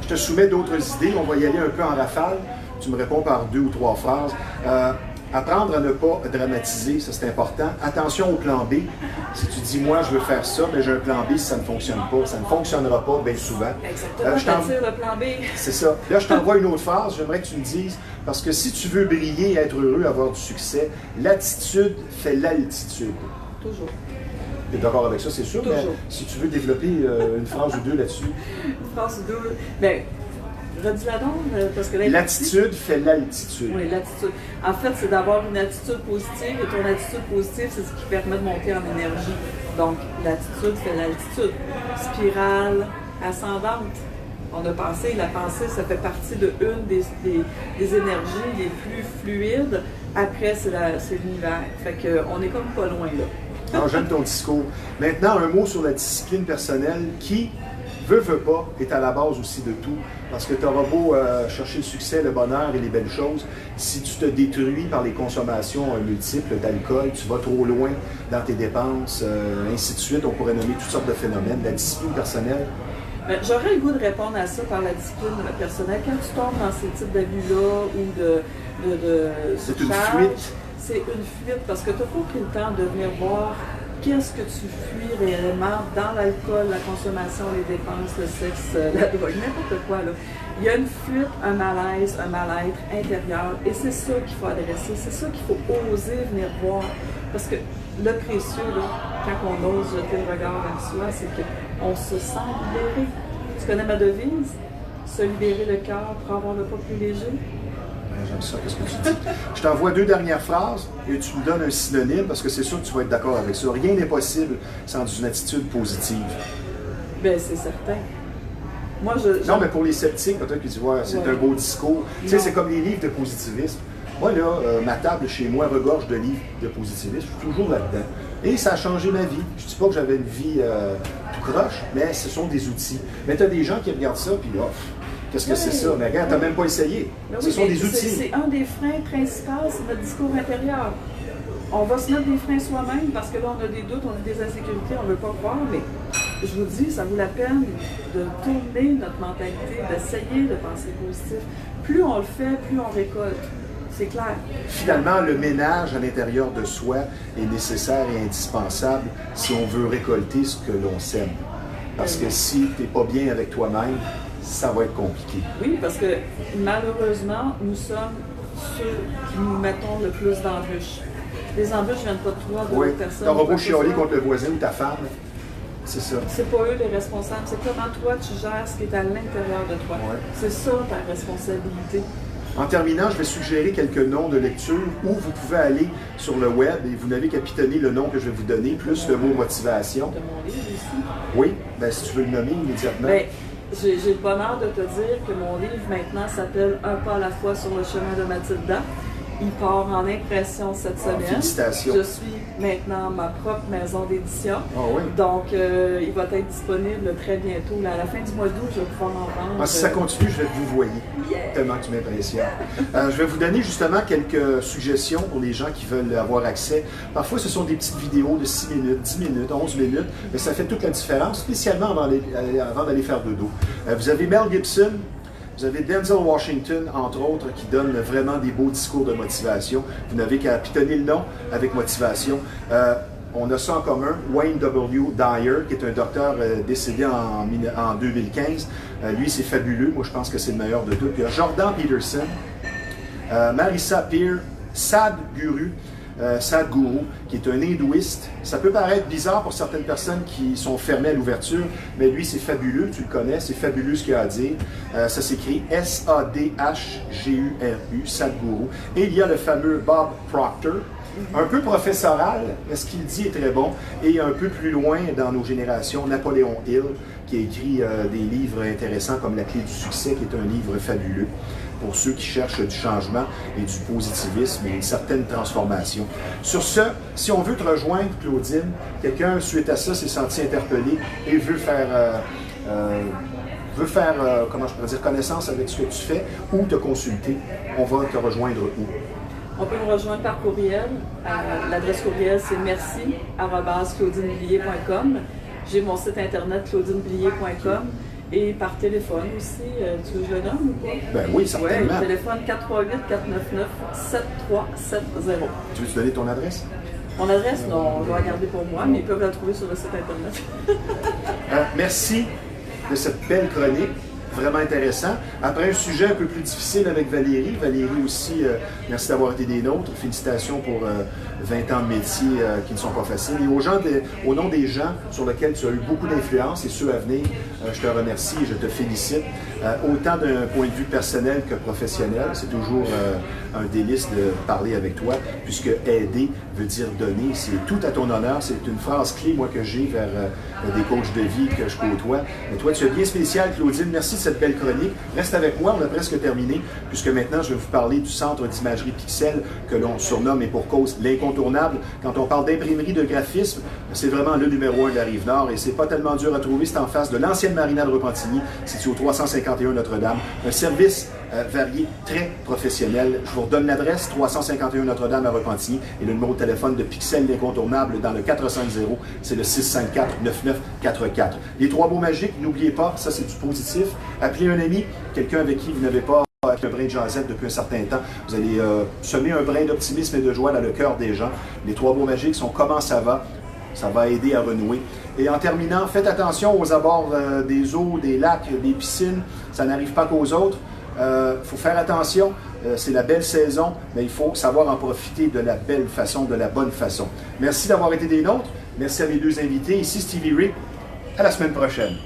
Je te soumets d'autres idées, on va y aller un peu en rafale. Tu me réponds par 2 ou 3 phrases. Apprendre à ne pas dramatiser, ça c'est important. Attention au plan B. Si tu dis, moi, je veux faire ça, mais j'ai un plan B, si ça ne fonctionne pas. Ça ne fonctionnera pas bien souvent. Exactement, c'est-à-dire le plan B. C'est ça. Là, je t'envoie une autre phrase, j'aimerais que tu me dises, parce que si tu veux briller, être heureux, avoir du succès, l'attitude fait l'altitude. Toujours. Tu es d'accord avec ça, c'est sûr? Toujours. Mais si tu veux développer une phrase ou deux là-dessus. Une phrase ou deux. Bien, redis-la donc, parce que l'attitude fait l'altitude. Oui, l'attitude. En fait, c'est d'avoir une attitude positive, et ton attitude positive, c'est ce qui permet de monter en énergie. Donc, l'attitude fait l'altitude. Spirale ascendante. On a pensé, la pensée, ça fait partie de une des énergies les plus fluides. Après, c'est l'univers. Fait qu'on est comme pas loin là. Alors, j'aime ton discours. Maintenant, un mot sur la discipline personnelle qui, veut pas, est à la base aussi de tout. Parce que tu auras beau chercher le succès, le bonheur et les belles choses, si tu te détruis par les consommations multiples d'alcool, tu vas trop loin dans tes dépenses, ainsi de suite. On pourrait nommer toutes sortes de phénomènes. La discipline personnelle. J'aurais le goût de répondre à ça par la discipline personnelle. Quand tu tombes dans ces types d'abus-là ou de c'est une charge, fuite. c'est une fuite parce que tu n'as pas pris le temps de venir voir qu'est-ce que tu fuis réellement dans l'alcool, la consommation, les dépenses, le sexe, la drogue, n'importe quoi. Là. Il y a une fuite, un malaise, un mal-être intérieur, et c'est ça qu'il faut adresser, c'est ça qu'il faut oser venir voir. Parce que le précieux, là, quand on ose jeter le regard vers soi, c'est qu'on se sent libéré. Tu connais ma devise? Se libérer le cœur pour avoir le pas plus léger. J'aime ça, qu'est-ce que tu dis? Je t'envoie 2 dernières phrases et tu me donnes un synonyme parce que c'est sûr que tu vas être d'accord avec ça. Rien n'est possible sans une attitude positive. Bien, c'est certain. Moi, Non, mais pour les sceptiques, peut-être qu'ils disent ouais, c'est un beau discours. Tu sais, c'est comme les livres de positivisme. Moi, là, ma table chez moi regorge de livres de positivisme. Je suis toujours là-dedans. Et ça a changé ma vie. Je ne dis pas que j'avais une vie tout croche, mais ce sont des outils. Mais tu as des gens qui regardent ça, puis là, qu'est-ce que c'est ça? Mais regarde, tu n'as même pas essayé. Ce sont des outils. C'est un des freins principaux, c'est notre discours intérieur. On va se mettre des freins soi-même parce que là, on a des doutes, on a des insécurités, on ne veut pas croire, mais je vous dis, ça vaut la peine de tourner notre mentalité, d'essayer de penser positif. Plus on le fait, plus on récolte. C'est clair. Finalement, le ménage à l'intérieur de soi est nécessaire et indispensable si on veut récolter ce que l'on sème. Parce que si tu n'es pas bien avec toi-même, ça va être compliqué. Oui, parce que malheureusement, nous sommes ceux qui nous mettons le plus d'embûches. Les embûches ne viennent pas de toi, d'autres personnes. Tu n'auras beau chialer contre le voisin ou ta femme, c'est ça. C'est pas eux les responsables, c'est comment toi tu gères ce qui est à l'intérieur de toi. Ouais. C'est ça ta responsabilité. En terminant, je vais suggérer quelques noms de lecture où vous pouvez aller sur le web et vous n'avez qu'à pitonner le nom que je vais vous donner, plus le mot motivation. De mon livre aussi. Oui, bien, si tu veux le nommer immédiatement. Bien, j'ai le bonheur de te dire que mon livre maintenant s'appelle Un pas à la fois sur le chemin de Mathilda. Il part en impression cette semaine. Félicitations. Je suis maintenant ma propre maison d'édition. Ah oui? Donc, il va être disponible très bientôt. Là, à la fin du mois d'août, je vais pouvoir en vendre. Ah, si ça continue, je vais vous voyer. Tellement que tu m'impressionnes. Je vais vous donner justement quelques suggestions pour les gens qui veulent avoir accès. Parfois, ce sont des petites vidéos de 6 minutes, 10 minutes, 11 minutes, mais ça fait toute la différence, spécialement avant d'aller faire dodo. Vous avez Mel Gibson. Vous avez Denzel Washington, entre autres, qui donne vraiment des beaux discours de motivation. Vous n'avez qu'à pitonner le nom avec motivation. On a ça en commun. Wayne W. Dyer, qui est un docteur décédé en 2015. Lui, c'est fabuleux. Moi, je pense que c'est le meilleur de tous. Puis il y a Jordan Peterson, Marissa Peer, Sadhguru, qui est un hindouiste. Ça peut paraître bizarre pour certaines personnes qui sont fermées à l'ouverture, mais lui, c'est fabuleux, tu le connais, c'est fabuleux ce qu'il a à dire. Ça s'écrit S-A-D-H-G-U-R-U, Sadhguru. Et il y a le fameux Bob Proctor, un peu professoral, mais ce qu'il dit est très bon. Et un peu plus loin dans nos générations, Napoléon Hill, qui a écrit des livres intéressants comme La clé du succès, qui est un livre fabuleux pour ceux qui cherchent du changement et du positivisme et une certaine transformation. Sur ce, si on veut te rejoindre, Claudine, quelqu'un, suite à ça, s'est senti interpellé et veut faire comment je pourrais dire, connaissance avec ce que tu fais ou te consulter, on va te rejoindre où? On peut me rejoindre par courriel. L'adresse courriel, c'est merci@claudinebillier.com. J'ai mon site internet claudinebillier.com. Et par téléphone aussi, tu veux que je le donne ou pas? Ben oui, certainement. Oui, téléphone 438-499-7370. Tu veux te donner ton adresse? Mon adresse, non, je vais la garder pour moi, mais ils peuvent la trouver sur le site internet. Merci de cette belle chronique. Vraiment intéressant. Après un sujet un peu plus difficile avec Valérie. Valérie aussi, merci d'avoir été des nôtres. Félicitations pour 20 ans de métier qui ne sont pas faciles. Et au nom des gens sur lesquels tu as eu beaucoup d'influence et ceux à venir, je te remercie et je te félicite. Autant d'un point de vue personnel que professionnel, c'est toujours un délice de parler avec toi, puisque aider veut dire donner. C'est tout à ton honneur. C'est une phrase clé, moi, que j'ai vers des coachs de vie que je côtoie. Mais toi, tu es bien spécial, Claudine. Merci de cette belle chronique. Reste avec moi, on a presque terminé, puisque maintenant, je vais vous parler du Centre d'imagerie Pixel, que l'on surnomme et pour cause l'incontournable. Quand on parle d'imprimerie de graphisme, c'est vraiment le numéro 1 de la Rive-Nord et c'est pas tellement dur à trouver. C'est en face de l'ancienne marina de Repentigny, situé au 351 Notre-Dame. Un service varié, très professionnel. Je vous redonne l'adresse, 351 Notre-Dame à Repentigny, et le numéro de téléphone de Pixel l'incontournable dans le 450, c'est le 654-9944. Les 3 mots magiques, n'oubliez pas, ça c'est du positif. Appelez un ami, quelqu'un avec qui vous n'avez pas avec un brin de jasette depuis un certain temps. Vous allez semer un brin d'optimisme et de joie dans le cœur des gens. Les 3 mots magiques sont comment ça va, Ça va aider à renouer. Et en terminant, faites attention aux abords des eaux, des lacs, des piscines. Ça n'arrive pas qu'aux autres. Il faut faire attention. C'est la belle saison, mais il faut savoir en profiter de la belle façon, de la bonne façon. Merci d'avoir été des nôtres. Merci à mes deux invités. Ici Stevie Ray. À la semaine prochaine.